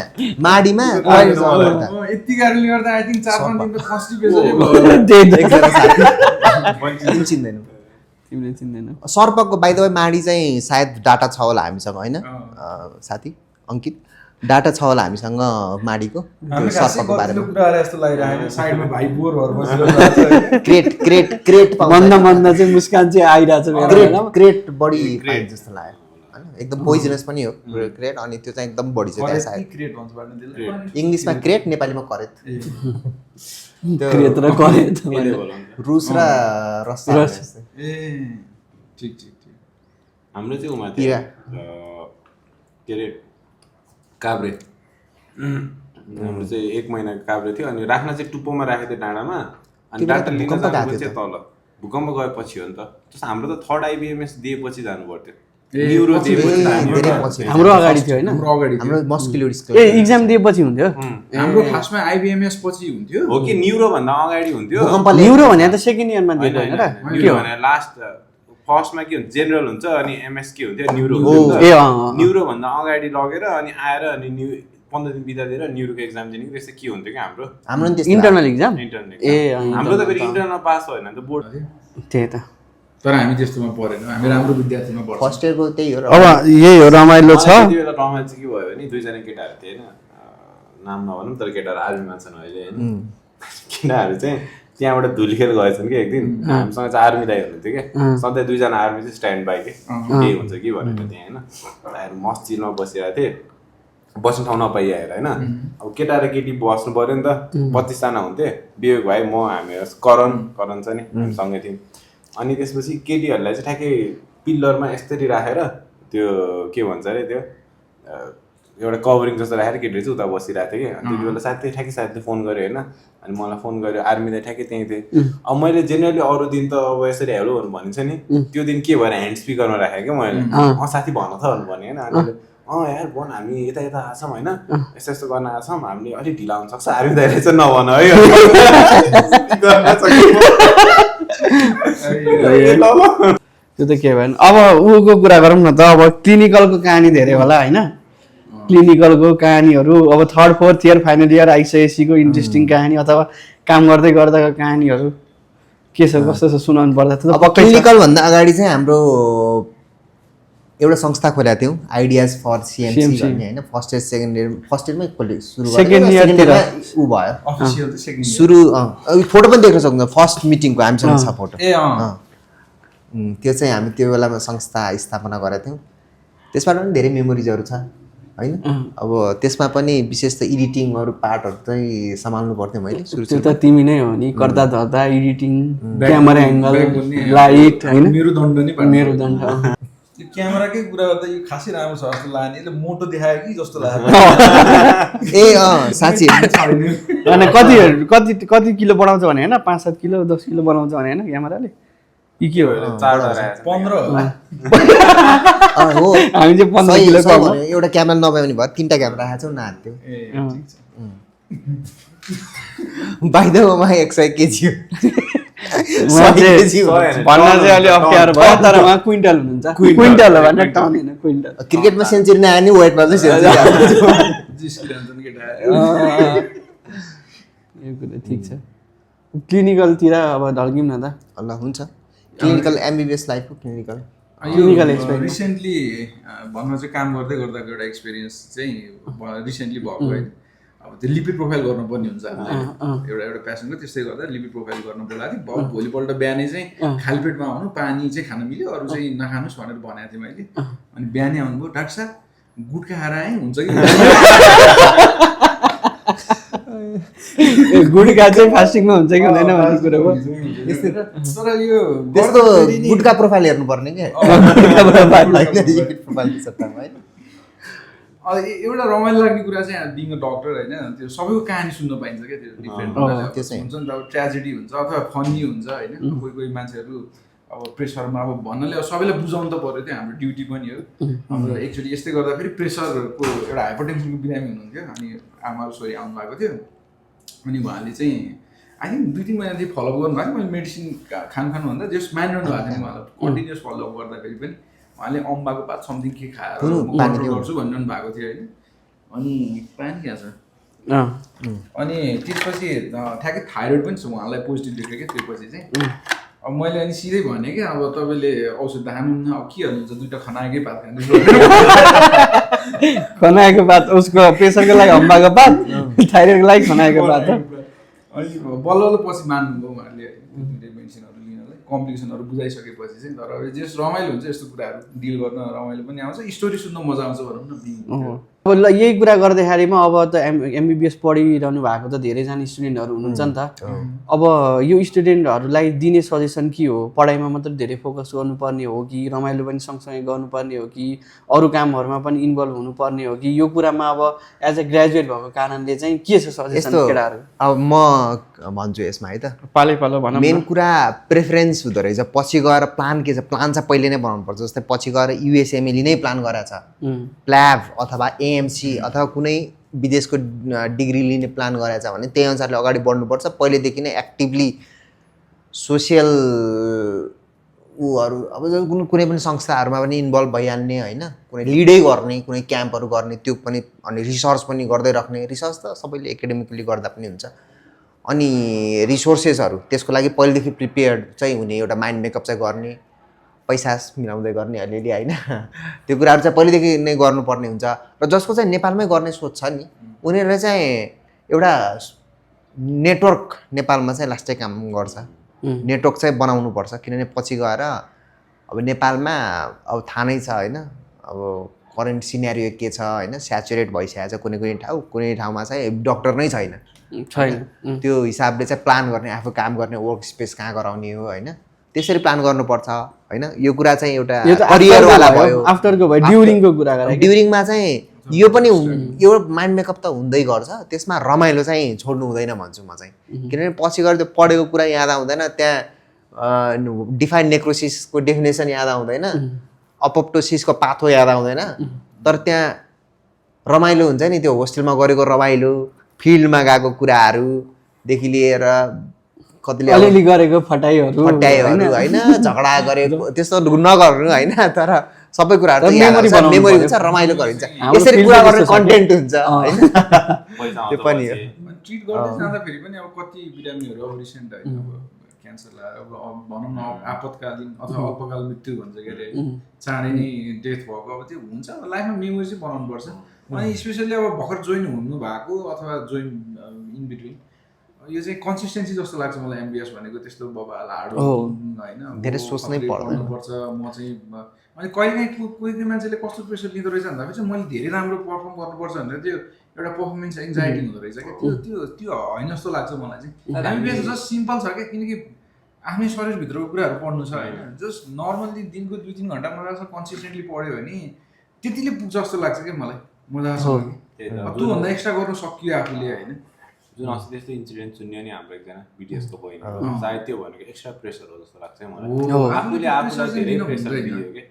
माडीमा यति कारणले गर्दा आई थिङ्क 4-5 दिन त कन्स्टिपेसनै भयो चिन्दैनौ तिमीले चिन्दैनौ सर्पको बाइ द वे माडी चाहिँ सायद डाटा छ होला हामीसँग होइन साथी अङ्कित डाटा छ होला हामीसँग माडीको हामी खासै सर्पको कतिलो बारेमा कुरा गरे जस्तो लागिरहेको छ साइडमा भाइ बोर भएर बसिरहेको छ क्रेट मन्द मन्द चाहिँ मुस्कान चाहिँ आइरहेछ मेरो हैन क्रेट बढी पाइन्छ जस्तो लाग्यो हैन एकदम पोइजनस पनि हो क्रेट अनि त्यो चाहिँ एकदम बढी छ त्यहाँ सायद क्रिएट भन्छ भन्ने त्यसले इङ्ग्लिसमा क्रेट नेपालीमा करेट क्रिएट र करेट त्यसले बोलाउँछ रुस र रसिया जस्तै। ए ठिक ठिक ठिक हाम्रो चाहिँ उमा पिरा। के अरे काभ्रे हाम्रो चाहिँ 1 महिनाको काभ्रे थियो अनि राख्न चाहिँ टुप्पोमा राखेको थियो डाँडामा अनि डाटा लिन भूकम्प जानु गएको चाहिँ थियो तल भूकम्प गएपछि हो नि त जस्तो हाम्रो त 3rd IBMS दिएपछि जानु पर्थ्यो ए, न्युरो पछि दिएपछि धेरै जानु पछि हाम्रो अगाडि थियो हैन हाम्रो अगाडि थियो। हाम्रो मस्कुलर ए स्क्लेरोसिस एक्जाम दिएपछि हुन्थ्यो हाम्रो खासमा आइबिएमएस पछि हुन्थ्यो हो कि न्युरो भन्दा अगाडि हुन्थ्यो भूकम्पले न्युरो भने त सेकेन्ड इयरमा होइन, दिएको हैन र होइन, के न्युरो हो भने लास्ट फर्स्टमा के हुन्छ जेनरल हुन्छ अनि एमएस के हुन्थ्यो न्युरो हो। हुन्थ्यो ए नि अँ, त न्युरो भन्दा अगाडि लगेर अनि आएर अनि 15 दिन बिदा दिएर न्युरोको एक्जाम दिने कि त्यस्तो के हुन्थ्यो कि हाम्रो हाम्रो नि त्यस्तो इन्टरनल एक्जाम इन्टरनल ए हाम्रो त फेरि इन्टरनल पास भएन नि त बोर्ड त्यही त तर हामी त्यस्तोमा परेन हामी राम्रो विद्यार्थीमा पढ्छौँ फर्स्ट इयरको त्यही हो र अब यही हो रमाइलो छ त्यति बेला रमाइलो चाहिँ के भयो भने 2 जना केटाहरू थिए होइन नाम नभनौँ तर केटाहरू आर्मीमा छन् अहिले होइन केटाहरू चाहिँ त्यहाँबाट धुलिखेल गएछन् कि एक दिन हामीसँग चाहिँ आर्मी दाइ हुनुहुन्थ्यो क्या सधैँ 2 जना आर्मी चाहिँ स्ट्यान्ड बाई के केही हुन्छ कि भनेर त्यहाँ होइन दाइहरू मस्त चिलमा बसिरहेको थिएँ बस्ने ठाउँ नपाइआएर होइन अब केटा र केटी बस्नु पऱ्यो नि त 25 जना हुन्थे विवेक भाइ म हामी करण छ नि हामी सँगै थियौँ अनि त्यसपछि केटीहरूलाई चाहिँ ठ्याक्कै पिल्लरमा यसरी राखेर त्यो के भन्छ अरे त्यो एउटा कभरिङ जस्तो राखेर केटीहरू चाहिँ उता बसिरहेको थियो कि अनि त्यति बेला साथीले फोन गर्यो होइन अनि मलाई फोन गर्यो आर्मीलाई ठ्याक्कै त्यहीँ थिएँ अब मैले जेनरली अरू दिन त अब यसरी हेलो भन्नु भनिन्छ नि त्यो दिन के भएर ह्यान्ड स्पिकरमा राखेँ क्या मैले साथी भन त भन्नु भने होइन अनि यार भन हामी यता यता आएको छौँ होइन यस्तो यस्तो गर्न आएको छौँ हामीले अलिक ढिला हुनसक्छ आर्मी दाइले चाहिँ नभन है त्यो त के भएन अब ऊको कुरा गरौँ न त अब क्लिनिकलको कहानी धेरै होला होइन क्लिनिकलको कहानीहरू अब 3rd 4th year final year आइसकेपछिको इन्ट्रेस्टिङ कहानी अथवा काम गर्दै गर्दाको कहानीहरू के छ कस्तो छ सुनाउनु पर्दा त अब क्लिनिकल भन्दा अगाडि चाहिँ हाम्रो एउटा संस्था खोलेका थियौँ आइडियाज फर सिएमसी भन्ने होइन first year second year first इयरमै सुरु Second year तिर ऊ भयो अफिसियल चाहिँ सेकेन्ड सुरु फोटो पनि देख्न सक्नुहुन्छ फर्स्ट मिटिङको हामीसँग छ फोटो ए अँ त्यो चाहिँ हामी त्यो बेलामा संस्था स्थापना गरेका थियौँ त्यसबाट पनि धेरै मेमोरिजहरू छ होइन अब त्यसमा पनि विशेष त एडिटिङहरू पार्टहरू चाहिँ सम्हाल्नु पर्थ्यो मैले सुरु त्यो त तिमी नै हो नि कर्ता धर्ता एडिटिङ ब्याक क्यामेरा बोल्ने, एङ्गल लाइट होइन मेरो दण्ड नै पार्नु। मेरो दण्ड यो क्यामेराकै कुरा गर्दा यो खासै राम्रो छ जस्तो लाग्यो यसले मोटो देखायो कि जस्तो लाग्यो ए साँच्ची छैन। अनि कति कति कति किलो बढाउँछ भने होइन 5-7 किलो 10 किलो बनाउँछ भने होइन क्यामेराले यी के हो 15 होला हो हामी चाहिँ 15 सही- किलो सही कम हो। भन्यो। एउटा क्यामेरा नभए भने भयो 3टा क्यामेरा राखेको छौँ नाच्थ्यो ए ठिक छ बाइदमा 100 केजी हो उहाँ 100 केजी हो। भन्न चाहिँ अलिक अप्ठ्यारो भयो तर उहाँ क्विन्टल हुनुहुन्छ क्विन्टल हो भने टन होइन क्विन्टल क्रिकेटमा सेन्चुरी नआए नि वेटमा चाहिँ सेन्चुरी जिस्किरहन्छन् केटा यो कुरा ठिक छ क्लिनिकलतिर अब ढल्क्यौँ न त ल हुन्छ क्लिनिकल एमबिबिएस लाइफको क्लिनिकल Clinical experience. रिसेन्टली भन्न चाहिँ काम गर्दै गर्दाको एउटा एक्सपिरियन्स चाहिँ रिसेन्टली भएको होइन अब त्यो लिपिड प्रोफाइल गर्नुपर्ने हुन्छ हामीलाई एउटा पेसेन्टको त्यस्तै गर्दा लिपिड प्रोफाइल गर्न बोलाएको थिएँ भोलिपल्ट बिहानै चाहिँ खाली पेटमा आउनु पानी चाहिँ खान मिल्यो अरू चाहिँ नखानुहोस् भनेर भनेको थिएँ मैले अनि बिहानै आउनुभयो डाक्टर साहब गुट्का खाएर आएँ हुन्छ कि गुडका चाहिँ फास्टिङमा हुन्छ कि हुँदैन भन्ने कुरा हो तर यो त्यस्तो गुटका प्रोफाइल हेर्नुपर्ने क्या प्रोफाइलको सट्टामा है एउटा रमाइलो लाग्ने कुरा चाहिँ बिङ अ डक्टर होइन त्यो सबैको कहानी सुन्न पाइन्छ क्या त्यो डिफ्रेन्ट त्यो चाहिँ हुन्छ नि त अब ट्रेजेडी हुन्छ अथवा फनी हुन्छ होइन कोही कोही मान्छेहरू अब प्रेसरमा अब भन्नाले अब सबैलाई बुझाउनु त पऱ्यो त्यो हाम्रो ड्युटी पनि हो हाम्रो एक्चुअली यस्तै गर्दाखेरि प्रेसरको एउटा हाइपरटेन्सनको बिरामी हुनुहुन्थ्यो अनि आमाहरू छोरी आउनु भएको थियो अनि उहाँले चाहिँ आई थिङ्क 2-3 महिनादेखि फलोअप गर्नुभएको मैले मेडिसिन खानुभन्दा जस्ट मानिरहनु भएको थियो उहाँलाई कन्टिन्युस फलोअप गर्दाखेरि पनि उहाँले अम्बाको पात समथिङ के खाएर म कन्ट्रोल गर्छु भनिरहनु भएको थियो होइन अनि पानी क्या छ अनि त्यसपछि ठ्याक्कै थाइरोइड पनि छ उहाँलाई पोजिटिभ देख्यो क्या त्योपछि चाहिँ अब मैले अनि सिधै भने कि अब तपाईँले औषध खानुहुन्न अब के हाल्नुहुन्छ 2टा खनाएकै भात खानु खनाएको भात उसको प्रेसरको लागि हम्बाको भात थाइरोइडको लागि खनाएको भात हो। अनि बल्ल पछि मान्नुभयो उहाँहरूले मेडिसिनहरू लिनलाई कम्प्लिकेसनहरू बुझाइसकेपछि चाहिँ। तर अब जस रमाइलो हुन्छ यस्तो कुराहरू डिल गर्न रमाइलो पनि आउँछ स्टोरी सुन्न मजा आउँछ भनौँ न। अब ल यही कुरा गर्दाखेरिमा अब त एमबिबिएस पढिरहनु भएको त धेरैजना स्टुडेन्टहरू हुनुहुन्छ नि त। अब यो स्टुडेन्टहरूलाई दिने सजेसन के हो? पढाइमा मात्र धेरै फोकस गर्नुपर्ने हो कि रमाइलो पनि सँगसँगै गर्नुपर्ने हो कि अरू कामहरूमा पनि इन्भल्भ हुनुपर्ने हो कि यो कुरामा अब एज अ ग्रेजुएट भएको कारणले चाहिँ के छ सजेसन केटाहरू? अब म भन्छु यसमा है त पालै पालो भनौँ। मेन कुरा प्रेफरेन्स हुँदो रहेछ। पछि गएर प्लान के छ, प्लान चाहिँ पहिले नै बनाउनु पर्छ। जस्तै पछि गएर युएसएमएलई नै प्लान गरेछ, प्ल्याब अथवा एएमसी अथवा कुनै विदेशको डिग्री लिने प्लान गरेछ भने त्यही अनुसारले अगाडि बढ्नुपर्छ। पहिलेदेखि नै एक्टिभली सोसियल ऊहरू अब कुनै पनि संस्थाहरूमा पनि इन्भल्भ भइहाल्ने होइन, कुनै लिडै गर्ने, कुनै क्याम्पहरू गर्ने त्यो पनि, अनि रिसर्च पनि गर्दै राख्ने। रिसर्च त सबैले एकाडेमिकली गर्दा पनि हुन्छ। अनि रिसोर्सेसहरू त्यसको लागि पहिलेदेखि प्रिपेयर्ड चाहिँ हुने, एउटा माइन्ड मेकअप चाहिँ गर्ने, पैसा मिलाउँदै गर्ने अलिअलि होइन, त्यो कुराहरू चाहिँ पहिलेदेखि नै गर्नुपर्ने हुन्छ। र जसको चाहिँ नेपालमै गर्ने सोच छ नि उनीहरूले चाहिँ एउटा नेटवर्क नेपालमा चाहिँ लास्टै काम गर्छ। नेटवर्क चाहिँ बनाउनु पर्छ, किनभने पछि गएर अब नेपालमा अब थाहा नै छ होइन, अब करेन्ट सिनेरियो के छ होइन, स्याचुरेट भइसकेको छ कुनै कुनै ठाउँमा चाहिँ डक्टर नै छैन। त्यो हिसाबले चाहिँ प्लान गर्ने, आफू काम गर्ने वर्क स्पेस कहाँ गराउने हो होइन, त्यसरी प्लान गर्नुपर्छ होइन। यो कुरा चाहिँ एउटा करियरवाला भयो, आफ्टरको भयो, ड्युरिङको कुरा गरे। ड्युरिङमा चाहिँ यो पनि यो माइन्ड मेकअप त हुँदै गर्छ, त्यसमा रमाइलो चाहिँ छोड्नु हुँदैन भन्छु म चाहिँ। किनभने पछि गएर त्यो पढेको कुरा याद आउँदैन, त्यहाँ डिफाइन नेक्रोसिसको डेफिनेसन याद आउँदैन, अपोप्टोसिसको पाथो याद आउँदैन, तर त्यहाँ रमाइलो हुन्छ नि। त्यो होस्टेलमा गरेको रमाइलो, फिल्डमा गएको कुराहरूदेखि लिएर कतिले अलिअलि गरेको फटाइहरू होइन, झगडा गरेको त्यस्तो नगर्नु होइन, तर सबै कुराहरू मेमोरी हुन्छ, रमाइलो गरिन्छ। यसरी कुरा गर्ने कन्टेन्ट हुन्छ होइन, त्यो पनि हो। ट्रिट गर्दै जाँदाखेरि पनि अब कति बिरामीहरू अब रिसेन्ट होइन अब क्यान्सर लाएर अब भनौँ न आपतकालीन अथवा अल्पकाल मृत्यु भन्छ के अरे, चाँडै नै डेथ भएको, अब त्यो हुन्छ। लाइफमा मेमोरी चाहिँ बनाउनुपर्छ। अनि स्पेसल्ली अब भर्खर जोइन हुनु भएको अथवा जोइन इन बिट्विन, यो चाहिँ कन्सिस्टेन्सी जस्तो लाग्छ मलाई। एमबिएस भनेको त्यस्तो बबाल हार्ड होइन, धेरै सोच्नै पर्छ। म चाहिँ अनि कहिलेकाहीँ कोही मान्छेले कस्तो प्रेसर लिँदो रहेछ भन्दाखेरि चाहिँ मैले धेरै राम्रो पर्फर्म गर्नुपर्छ भनेर त्यो एउटा पर्फर्मेन्स एङ्जाइटी हुँदो रहेछ क्या। त्यो होइन जस्तो लाग्छ मलाई चाहिँ। एमबिएस जस्ट सिम्पल छ क्या, किनकि आफ्नै शरीरभित्रको कुराहरू पढ्नु छ होइन। जस्ट नर्मल्ली दिनको 2-3 घन्टा मजासँग कन्सिस्टेन्टली पढ्यो भने त्यतिले पुग्छ जस्तो लाग्छ क्या मलाई। मजासँग त्योभन्दा एक्स्ट्रा गर्नु सकियो आफूले होइन। जुन अस्ति त्यस्तो इन्सिडेन्ट सुन्यो नि हाम्रो एकजना बिटिएसको बहिनी, सायद त्यो भनेको एक्स्ट्रा प्रेसर हो जस्तो लाग्छ मलाई। आफूले आफूलाई धेरै प्रेसर दियो के,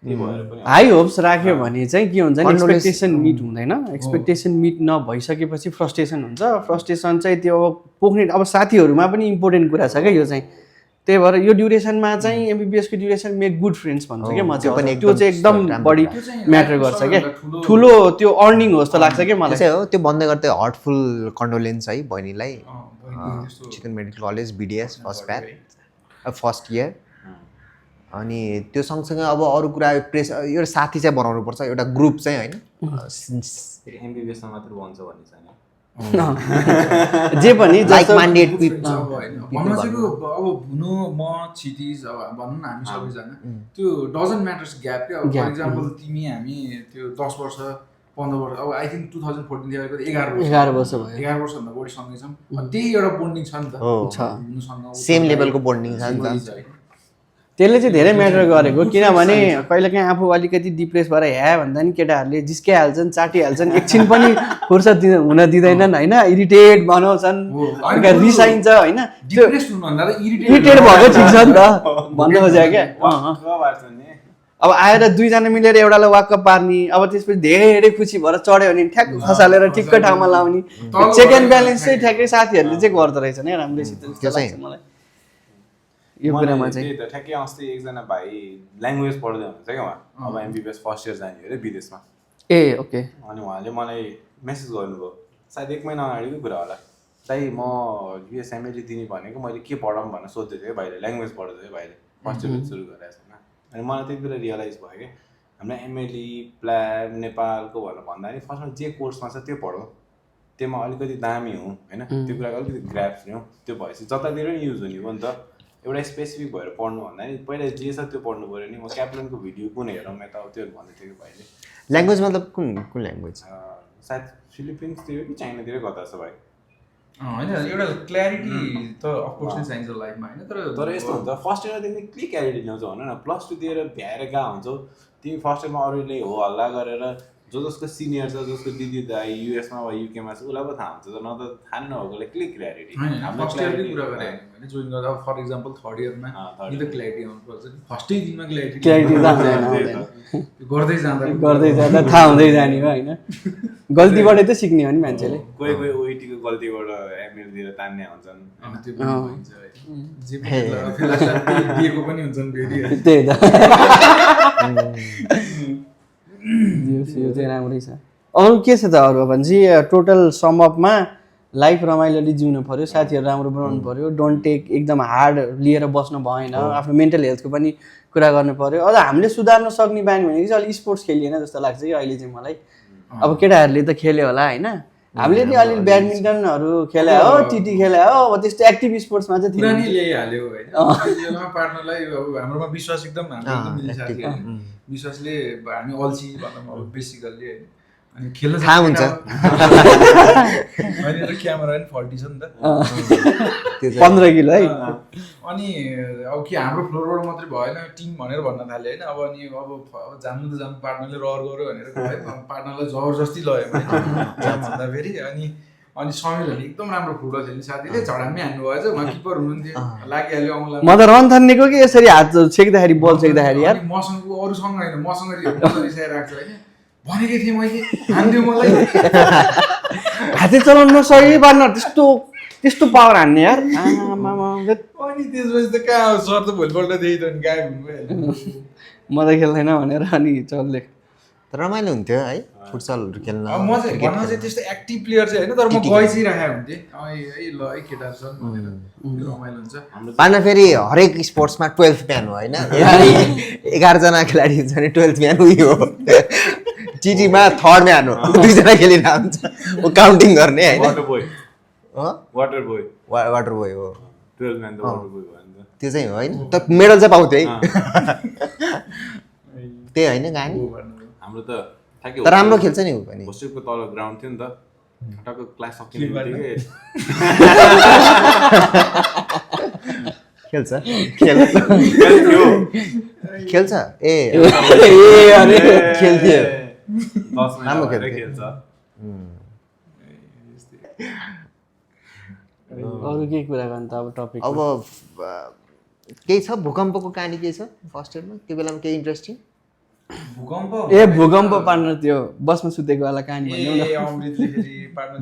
त्यो भएर पनि हाई होप्स राख्यो भने चाहिँ के हुन्छ नि, एक्सपेक्टेसन मिट हुँदैन। एक्सपेक्टेसन मिट नभइसकेपछि फ्रस्ट्रेसन हुन्छ। फ्रस्ट्रेसन चाहिँ त्यो पोख्ने अब साथीहरूमा पनि इम्पोर्टेन्ट कुरा छ क्या यो चाहिँ। त्यही भएर यो ड्युरेसनमा चाहिँ एमबिबिएसको ड्युरेसन मेक गुड फ्रेन्ड्स भन्छ क्या म चाहिँ। त्यो चाहिँ एकदम बढी म्याटर गर्छ क्या, ठुलो त्यो अर्निङ हो जस्तो लाग्छ क्या मलाई। त्यसै हो, त्यो भन्दै गर्दै हार्टफुल कन्डोलेन्स है बहिनीलाई। Chicken medical college BDS first year. अनि त्यो सँगसँगै अब अरू कुरा प्रेसर, एउटा साथी चाहिँ बनाउनुपर्छ, एउटा ग्रुप चाहिँ होइन। एमबिबिएसमा मात्र भन्छ भन्ने छैन, जे पनि लाइक माइन्डेड भन्न चाहिँ अब हुनु म क्षितिज अब भनौँ न हामी सबैजना त्यो डजन्ट म्याटर्स ग्याप क्या। अब फर इक्जाम्पल तिमी हामी त्यो 10 वर्ष 15 वर्ष, अब आई थिङ्क 2014 देखि 11 वर्ष भयो, 11 वर्षभन्दा बढी सँगै छौँ। त्यही एउटा बोन्डिङ छ नि त, हुनुसँग सेम लेभलको बोन्डिङ छ नि त। त्यसले चाहिँ धेरै म्याटर गरेको, किनभने कहिलेकाहीँ आफू अलिकति डिप्रेस भएर ह्या भन्दा नि केटाहरूले जिस्किहाल्छन्, चाटिहाल्छन्, एकछिन पनि फुर्सद हुन दिँदैनन् होइन, इरिटेट बनाउँछन्, रिसाइन्छ होइन। इरिटेट भएको ठिक छ नि त भन्नु खोजेको क्या। अब आएर 2 जना मिलेर एउटालाई वाक्क पार्ने, अब त्यसपछि धेरै खुसी भएर चढ्यो भने ठ्याक्क खसालेर ठिक्क ठाउँमा लाउने, चेक एन्ड ब्यालेन्स चाहिँ ठ्याक्कै साथीहरूले चाहिँ गर्दो रहेछ नि राम्रैसित मलाई यो कुरामा चाहिँ। ठ्याक्कै अस्ति एकजना भाइ ल्याङ्ग्वेज पढ्दै हुनुहुन्छ क्या उहाँ, अब एमबिबिएस फर्स्ट इयर जाने अरे विदेशमा। ए ओके। अनि उहाँले मलाई मेसेज गर्नुभयो, सायद 1 महिना अगाडिको कुरा होला। दाइ म युएस एमएलए दिने भनेको मैले के पढाउँ भनेर सोध्दै थिएँ भाइले ल्याङ्ग्वेज पढ्दै थियो भाइले फर्स्ट इयर सुरु गरेको छैन अनि मलाई त्यति बेला रियलाइज भयो कि हाम्रो एमएलए प्लान नेपालको भनेर भन्दा नि फर्स्टमा जे कोर्समा छ त्यो पढौँ त्योमा अलिकति दामी हो होइन त्यो कुराको अलिकति ग्राफ्स नि हो त्यो भएपछि जतातिर नि युज हुने हो नि त एउटा स्पेसिफिक भएर पढ्नु भन्दा नि पहिला जे छ त्यो पढ्नु पऱ्यो नि म क्याप्लनको भिडियो कुन हेरौँ यताउति भन्दै थियो कि भाइले ल्याङ्ग्वेज मतलब कुन ल्याङ्ग्वेज सायद फिलिपिन्सतिर कि चाइनातिरै कता छ भाइ होइन एउटा क्ल्यारिटी त अफकोर्स नै चाहिन्छ लाइफमा होइन तर यस्तो हुन्छ फर्स्ट इयरमा तिमीले के क्ल्यारिटी ल्याउँछौ भन न प्लस टू दिएर भ्याएर गएको हुन्छौ तिमी फर्स्ट इयरमा अरूले हो हल्ला गरेर जसको सिनियर छ जसको दिदी दाइ युएसमा वा युकेमा छ उसलाई पो थाहा हुन्छ न त थाहा नभएकोलाई के क्ल्यारिटी फर्स्ट इयरकै कुरा गरेँ होइन जोइन गर्दा फर इक्जाम्पल थर्ड इयरमा नि त क्ल्यारिटी आउनुपर्छ फर्स्टै दिनमा क्ल्यारिटी गर्दै जाँदा थाहा हुँदै जाने हो होइन गल्तीबाटै त सिक्ने हो नि मान्छेले कोही कोही ओइटीको गल्तीबाट एमएल दिएर तान्ने हुन्छन् दिएको पनि हुन्छन् फेरि त्यही त यो चाहिँ राम्रै छ अरू के छ त अरू भनेपछि टोटल समअपमा लाइफ रमाइलोले जिउनु पऱ्यो साथीहरू राम्रो बनाउनु पऱ्यो डोन्ट टेक एकदम हार्ड लिएर बस्नु भएन आफ्नो मेन्टल हेल्थको पनि कुरा गर्नु पऱ्यो अझ हामीले सुधार्न सक्ने बानी भनेको चाहिँ अलिक स्पोर्ट्स खेलिएन जस्तो लाग्छ कि अहिले चाहिँ मलाई अब केटाहरूले त खेल्यो होला होइन हामीले नि अलिअलि ब्याडमिन्टनहरू खेले हो टिटी खेले हो अब त्यस्तो एक्टिभ स्पोर्ट्समा चाहिँ पुरा नि ल्याइहाल्यो होइन पार्टनरलाई अब हाम्रोमा विश्वास एकदम मिल्ने साथीहरू विश्वासले हामी अल्छी भनौँ अब बेसिकल्ली होइन अनि खेल्न थाहा हुन्छ अहिले त क्यामेरा पनि फल्टी छ नि त 15 किलो है अनि अब के हाम्रो फ्लोरबाट मात्रै भएन टिम भनेर भन्न थाल्यो होइन अब अनि अब जान्नु त जानु पार्टनरले रहर गऱ्यो भनेर गयो पार्टनरलाई जबरजस्ती लयो भन्दा फेरि अनि समीरहरूले एकदम राम्रो फुटबल खेल्ने साथीले झडामी हान्नु भएछ उहाँ किपर हुनुहुन्थ्यो लागिहाल्यो औँला म त रन थान्नेको कि यसरी हात छेक्दाखेरि बल छेक्दाखेरि यार मसँग अरूसँग होइन मसँग रिसाइरहेको छ होइन भनेकै थिएँ मैले हान्दियो मलाई हातै चलाउनु नसके पार्टनर त्यस्तो पावर हान्ने यार अनि त्यसपछि त कहाँ सर त भोलिपल्टदेखि त गायब हुनुभयो म त खेल्दैन भनेर अनि चल्दै रमाइलो हुन्थ्यो है फुटसलहरू खेल्न म चाहिँ भन्न चाहिँ त्यस्तो एक्टिभ प्लेयर चाहिँ होइन तर म गइसकिरहेको हुन्थेँ ल है केटाहरू छ रमाइलो हुन्छ पार्टनर फेरि हरेक स्पोर्ट्समा 12th म्यान हो होइन 11जना खेलाडी हुन्छ भने 12th म्यान उयो हो टिटीमा 3rd म्यान हो 2जना खेलिरहेको हुन्छ ऊ काउन्टिङ गर्ने होइन वाटर बोय हो 12 म्यान त वाटर बोय भयो नि त त्यो चाहिँ हो होइन त मेडल चाहिँ पाउँथ्यो है त्यही होइन गानी हाम्रो त ठ्याक्कै तर राम्रो खेल्छ नि ऊ पनि होस्टेलको तल ग्राउन्ड थियो नि त ठट्टको क्लास सकिने बित्तिकै खेल्छ ए खेल्थ्यो राम्रो खेल्छ अरू के कुरा गर्नु त अब टपिक अब केही छ भूकम्पको कहानी केही छ फर्स्ट इयरमा त्यो बेलामा केही इन्ट्रेस्टिङ भूकम्प पार्टनर त्यो बसमा सुतेको वाला कहानी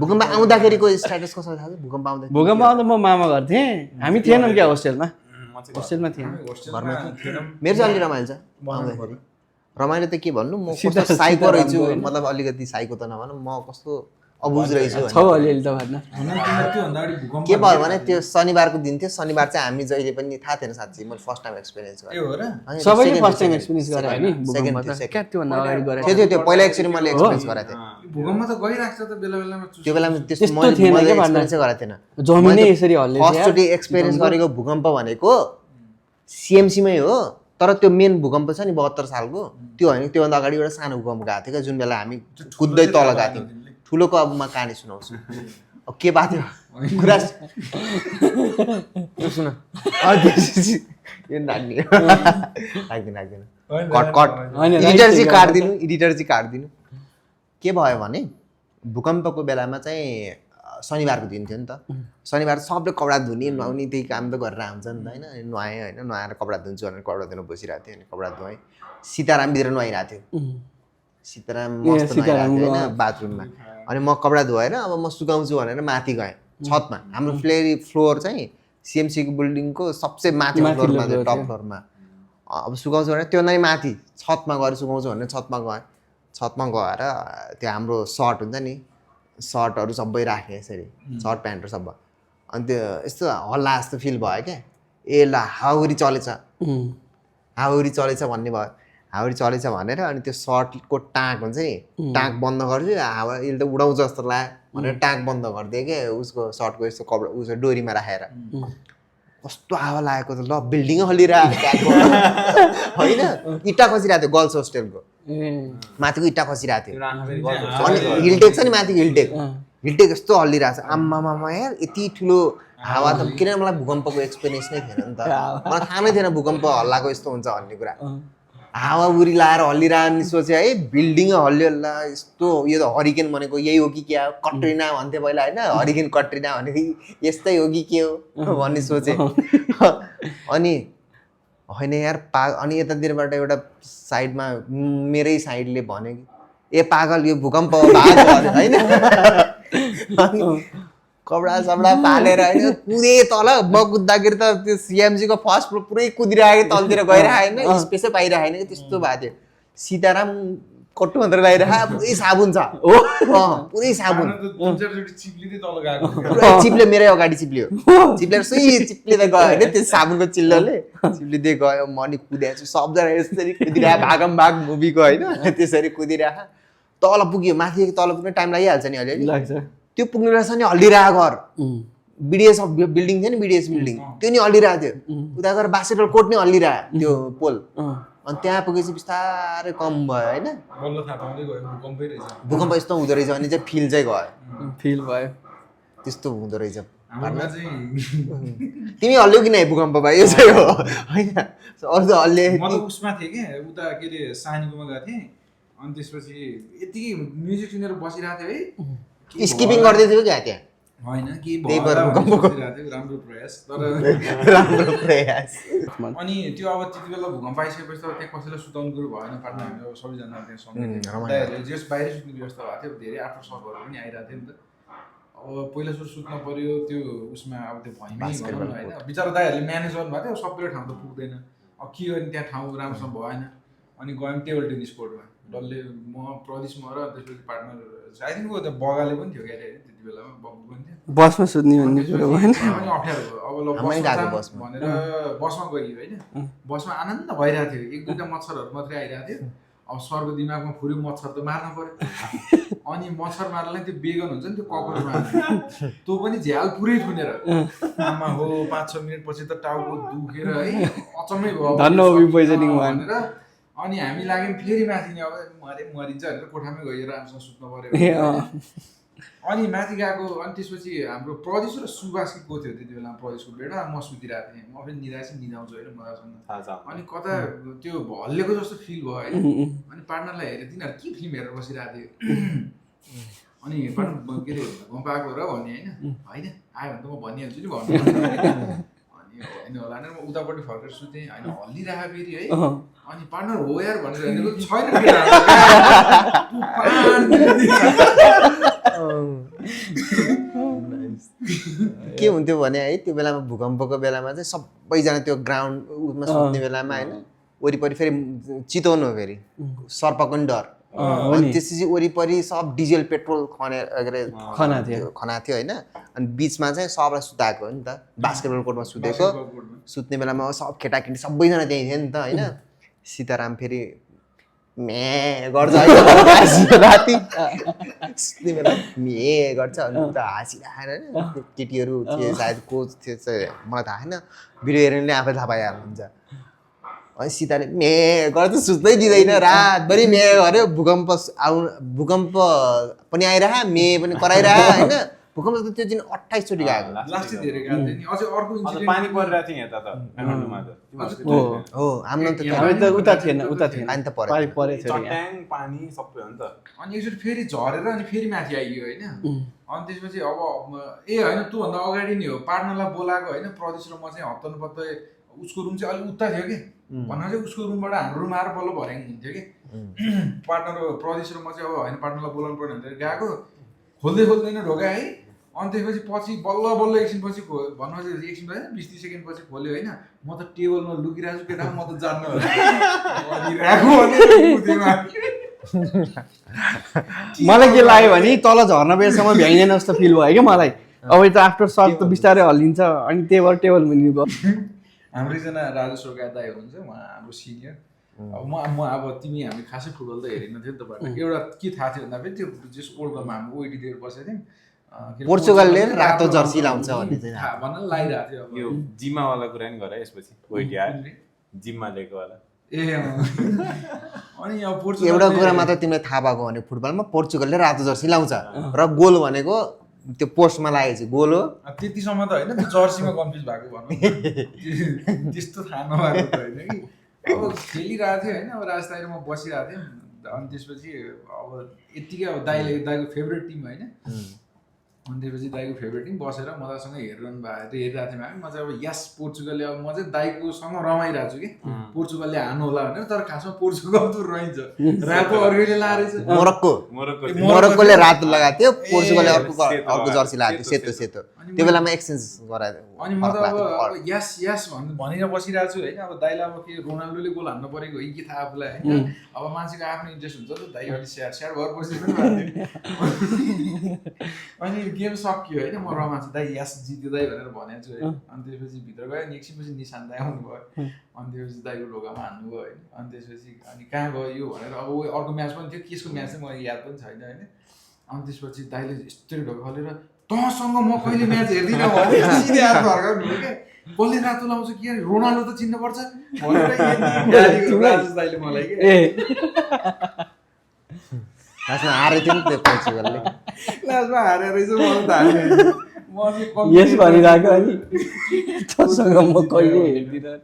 भूकम्प आउँदाखेरिको स्ट्याटस कसो थाहा छ भूकम्प आउँदा म मामा घर थिएँ हामी थिएनौँ क्या होस्टेलमा थिएन मेरो चाहिँ अलि रमाइलो छ आउँदाखेरि रमाइलो त के भन्नु म कस्तो साइको रहेछु मतलब अलिकति साइको त नभनौँ म कस्तो अबुझ रहेछु अलिअलि त भन्न के भयो भने त्यो शनिबारको दिन थियो शनिबार चाहिँ हामी जहिले पनि थाहा थिएन साँच्चै मैले फर्स्ट टाइम एक्सपिरियन्स गरेँ सबैले फर्स्ट टाइम एक्सपिरियन्स गरे नि त्यो पहिला एक्चुअली मैले एक्सपिरियन्स गरेको थिएँ भूकम्प त गइरहेको छ त बेला बेलामा त्यो बेलामा त्यस्तो मैले एक्सपिरियन्स गरेको थिएन जमिनै यसरी हल्ले फर्स्टचोटि एक्सपिरियन्स गरेको भूकम्प भनेको सिएमसीमै हो तर त्यो मेन भूकम्प छ नि 72 सालको त्यो होइन त्योभन्दा अगाडि एउटा सानो भूकम्प गएको थियो क्या जुन बेला हामी कुद्दै तल गएको थियौँ ठुलोको अब म कहानी सुनाउँछु अब के भएको थियो कुरा सुन यो नाच्ने राख्दैन कट एडिटर चाहिँ काटिदिनु के भयो भने भूकम्पको बेलामा चाहिँ शनिबारको दिन थियो नि त शनिबार सबले कपडा धुने नुहाउने त्यही काम त गरेर आउँछ नि त होइन नुहाएँ होइन नुहाएर कपडा धुन्छु भनेर कपडा धुन बसिरहेको थियो अनि कपडा धुवाएँ सीतारामभित्र नुहाइरहेको थियो सीताराम मस्त नुहाइरहेको थियो होइन बाथरुममा अनि म कपडा धुवाएर अब म सुकाउँछु भनेर माथि गएँ छतमा हाम्रो फ्लोर चाहिँ सिएमसीको बिल्डिङको सबसे माथि फ्लोरमा थियो टप फ्लोरमा अब सुकाउँछु भनेर त्यो नै माथि छतमा गएर सुकाउँछु भनेर छतमा गएँ छतमा गएर त्यो हाम्रो सर्ट हुन्छ नि सर्टहरू सबै राखेँ यसरी सर्ट प्यान्टहरू सबै अनि त्यो यस्तो हल्ला जस्तो फिल भयो क्या ए ल हाउरी चलेछ हाउरी चलेछ भन्ने भयो हाउरी चलेछ भनेर अनि त्यो सर्टको टाँक हुन्छ नि टाँक बन्द गर्छु हावा यसले त उडाउँछ जस्तो लाग्यो भनेर टाँक बन्द गरिदिएँ क्या उसको सर्टको यस्तो कपडा उसको डोरीमा राखेर कस्तो हावा लागेको त ल बिल्डिङै हल्लिरहेको होइन इँटा खसिरहेको थियो गर्ल्स होस्टेलको माथिको इँटा खसिरहेको थियो अनि हिलटेक छ नि माथिको हिलटेक यस्तो हल्लिरहेको छ आम्मामा यार यति ठुलो हावा त किन मलाई भूकम्पको एक्सपिरियन्स नै थिएन नि त मलाई थाहा नै थिएन भूकम्प हल्लाको यस्तो हुन्छ भन्ने कुरा हावा उरी लाएर हल्लिरहने नि सोचे है बिल्डिङ हल्लियो होला यस्तो यो त हरिकेन भनेको यही हो कि क्या कट्रिना भन्थे पहिला होइन हरिकेन कट्रिना भनेको यस्तै हो कि के हो भन्ने सोचे अनि होइन यार अनि यतातिरबाट एउटा साइडमा मेरै साइडले भन्यो कि ए पागल यो भूकम्प भाग होइन कपडा सपडा फालेर होइन कुदे तल म कुद्दाखेरि त त्यो सिएमजीको फर्स्ट फ्लोर पुरै कुदिरहेको तलतिर गइरहेको होइन स्पेसै पाइरहेको होइन कि त्यस्तो भएको थियो सीताराम कट्टु मात्र लगाइरहेको पुरै साबुन छ पुरै साबुन पुरै चिप्ले मेरै अगाडि चिप्लियो चिप्लेर सुई चिप्ले त गयो होइन त्यो साबुनको चिल्लोले चिप्लिँदै गयो म नि कुदेको छु सबजना यसरी कुदिरहेको भागम भाग मुभीको होइन त्यसरी कुदिरहेको तल पुग्यो माथि तल पुग्ने टाइम लागिहाल्छ नि अलिअलि त्यो पुग्ने रहेछ नि हल्लिरहेको घर बिडिएस बिल्डिङ थियो नि बिडिएस बिल्डिङ त्यो नि हल्लिरहेको थियो उता गएर बास्केटबल कोर्ट नि हल्लिरहेको त्यो पोल अनि त्यहाँ पुगेपछि बिस्तारै कम भयो होइन भूकम्प यस्तो हुँदो रहेछ भने चाहिँ फिल चाहिँ गयो फिल भयो त्यस्तो हुँदो रहेछ तिमी हल्लियो कि नै भूकम्प भयो यो चाहिँ हो होइन अरू त हल्ले म त उसमा थिएँ क्या उता के अरे सानीकोमा गएको थिएँ अनि त्यसपछि यतिकै म्युजिक सुनेर बसिरहेको थियो है स्किपिङ गर्दै थियो क्या त्यहाँ होइन के राम्रो प्रयास तर राम्रो प्रयास अनि त्यो अब त्यति बेला भूकम्प आइसकेपछि त त्यहाँ कसैलाई सुताउनु कुरो भएन पार्टमा हामी अब सबैजना त्यहाँ सँगै जस बाहिरै सुत्ने व्यवस्था भएको थियो धेरै आफ्नो सर्भरहरू पनि आइरहेको थियो नि त अब पहिला सुरु सुत्न पर्यो त्यो उसमा अब त्यो भैँमै भनौँ न होइन बिचरा दाइहरूले म्यानेज गर्नुभएको थियो सबैको ठाउँ त पुग्दैन अब के गर्ने त्यहाँ ठाउँ राम्रोसँग भएन अनि गयौँ टेबल टेनिस कोर्टमा डल्लै म प्रदेश म र त्यसपछि पार्टनर आई थिङ्क त्यो बगाले पनि थियो क्या त्यति बेलामा बब्बु पनि थियो बसमा सुत्ने भन्ने कुरो भएन अनि अप्ठ्यारो भयो अब ल भनेर बसमा गयो होइन बसमा आनन्द भइरहेको थियो एक दुईवटा मच्छरहरू मात्रै आइरहेको थियो अब सरको दिमागमा फुर्यो मच्छर त मार्न पर्यो अनि मच्छर मार्नलाई त्यो बेगन हुन्छ नि त्यो ककरोच मार्ने त्यो पनि झ्याल पुरै थुनेर आमा हो 5-6 मिनट पछि त टाउको दुखेर है अचम्मै भयो भनेर अनि हामी लाग्यौँ फेरि माथि नि अब मरिन्छ भनेर कोठामै गएर राम्रोसँग सुत्नु पर्यो अनि माथि गएको अनि त्यसपछि हाम्रो प्रदेश र सुभाष को थियो त्यति बेला प्रदेशको बेडमा म सुतिरहेको थिएँ म पनि निदाउँछु होइन मजासँग अनि कता त्यो हल्लेको जस्तो फिल भयो होइन अनि पार्टनरलाई हेरेर तिनीहरू के फिल्म हेरेर बसिरहेको थियो अनि पार्टनर के अरे भूकम्प आएको र भन्ने होइन आयो भने त म भनिहाल्छु नि भन्नु अनि होइन होला भनेर म उतापट्टि फर्केर सुतेँ होइन हल्लिरहेको फेरि है अनि पार्टनर हो यार भनेर भनेको छैन के हुन्थ्यो भने है त्यो बेलामा भूकम्पको बेलामा चाहिँ सबैजना त्यो ग्राउन्ड उसमा सुत्ने बेलामा होइन वरिपरि फेरि चितवन हो फेरि सर्पको नि डर अनि त्यसपछि वरिपरि सब डिजेल पेट्रोल खना थियो होइन अनि बिचमा चाहिँ सबलाई सुताएको हो नि त बास्केटबल कोर्टमा सुतेको सुत्ने बेलामा सब केटाकेटी सबैजना त्यहीँ थियो नि त होइन सीताराम फेरि मे गर्छ राति सुत्ने बेला मे गर्छ अनि उता हाँसिरहेर होइन केटीहरू थिए सायद कोच थियो चाहिँ मलाई थाहा छैन भिडियो हेर्नेले आफै थाहा पाइहाल्नुहुन्छ अनि सीताले मे गर्छ सुत्दै दिँदैन रातभरि मे गर्यो भूकम्प पनि आइरह मे पनि कराइरह होइन भूकम्प त त्यो दिन 28 चोटि गएको पानी परिरहेको थियो यता त काठमाडौँमा त हो हाम्रो त उता थिएन पानी त परेछ चट्याङ पानी सबै हो नि त अनि एकचोटि फेरि झरेर अनि फेरि माथि आइयो होइन अनि त्यसपछि अब ए होइन त्योभन्दा अगाडि नै हो पार्टनरलाई बोलाएको होइन प्रदेश र म चाहिँ हप्तानुपत्तै उसको रुम चाहिँ अलिक उता थियो कि भन्नु चाहिँ उसको रुमबाट हाम्रो रुम आएर बल्ल भर्याङ हुन्थ्यो कि पार्टनर प्रदेश र म चाहिँ अब होइन पार्टनरलाई बोलाउनु पर्ने भनेर गएको खोल्दै नै ढोका है अनि त्यसपछि पछि बल्ल एकछिन पछि भन्नु चाहिँ एकछिन भयो 20-30 सेकेन्ड पछि खोल्यो होइन म त टेबलमा लुकिरहेको छु केटा म त जान्न मलाई के लाग्यो भने तल झर्न बेरसम्म भ्याइँदैन जस्तो फिल भयो क्या मलाई। अब त आफ्टर सर्ट त बिस्तारै हल्लिन्छ अनि त्यही भएर टेबल मुनि गयो। हाम्रो एकजना राजु सोका दाई हुनुहुन्छ, उहाँ हाम्रो सिनियर। अब म अब तिमी हामी खासै फुटबल त हेरेन थियो नि त बट एउटा के थाहा थियो भन्दाखेरि त्यो जस वर्ल्ड कपमा हामी ओइडी दिएर बसेको थियौँ, पोर्चुगलले रातो जर्सी लाउँछ भन्ने चाहिँ थाहा भन्न लागिरहेको थियो। अब यो जिम्मावाला कुरा नि गरे यसपछि ओइडी आयो जिम्मा लिएको वाला। ए अनि अब पोर्चुगल एउटा कुरा मात्र तिमीलाई थाहा भएको भने फुटबलमा पोर्चुगलले रातो जर्सी लाउँछ र गोल भनेको त्यो पोस्टमा लागेपछि गोल हो। त्यतिसम्म त होइन, त्यो जर्सीमा कन्फ्युज भएको भनौँ, त्यस्तो थाहा नभएको त होइन कि। अब खेलिरहेको थियो होइन, अब राजधानी म बसिरहेको थिएँ अनि त्यसपछि अब यत्तिकै अब दाइको फेभरेट टिम होइन, अनि त्यसपछि दाइको फेभरेट टिम बसेर मजासँग हेरिरहनु भएको थियो, हेरिरहेको थियौँ हामी। म चाहिँ अब यस पोर्चुगलले, अब म चाहिँ दाइकोसँग रमाइरहेको छु कि पोर्चुगलले हान्नु होला भनेर, तर खासमा पोर्चुगल त रहन्छ रातो अर्कैले लाएर मोरक्कोले रातो लगाएको थियो, पोर्चुगलले अर्को जर्सी लगाएको थियो सेतो। त्यो बेलामा एक्सचेन्ज गरायो। अनि म त अब यस भनेर बसिरहेको छु होइन। अब दाइलाई अब के रोनाल्डोले गोल हान्नु परेको हो कि थाहा आफूलाई होइन। अब मान्छेको आफ्नो इन्ट्रेस्ट हुन्छ नि त, दाइ अलिक स्याड भएर बसिरहनु भएको थियो। अनि गेम सकियो होइन, म रमाएको छु, दाइ यस जित्यो दाइ भनेर भनेको छु होइन। अनि त्यसपछि भित्र गयो, एकछिनपछि निशान दाइ आउनुभयो, अनि त्यसपछि दाइको ढोकामा हान्नुभयो होइन। अनि त्यसपछि अनि कहाँ गयो यो भनेर, अब अर्को म्याच पनि थियो, केसको म्याच चाहिँ मलाई याद पनि छैन होइन। अनि त्यसपछि दाइले यस्तै ढोका खोलेर तँसँग म कहिले म्याच हेर्दिनँ भने सिधै हात फर्काउनु हो क्या, कसले रातो लाउँछ कि रोनाल्डो त चिन्नुपर्छ भनेर दाइले मलाई के लास्टमा हारेको थियो नि त्यो पोर्चुगलले। लास्टमा हारेर रहेछ, मलाई त हारेन। म चाहिँ यस भनिरहेको अनि तँसँग म कहिले हेर्दिनँ।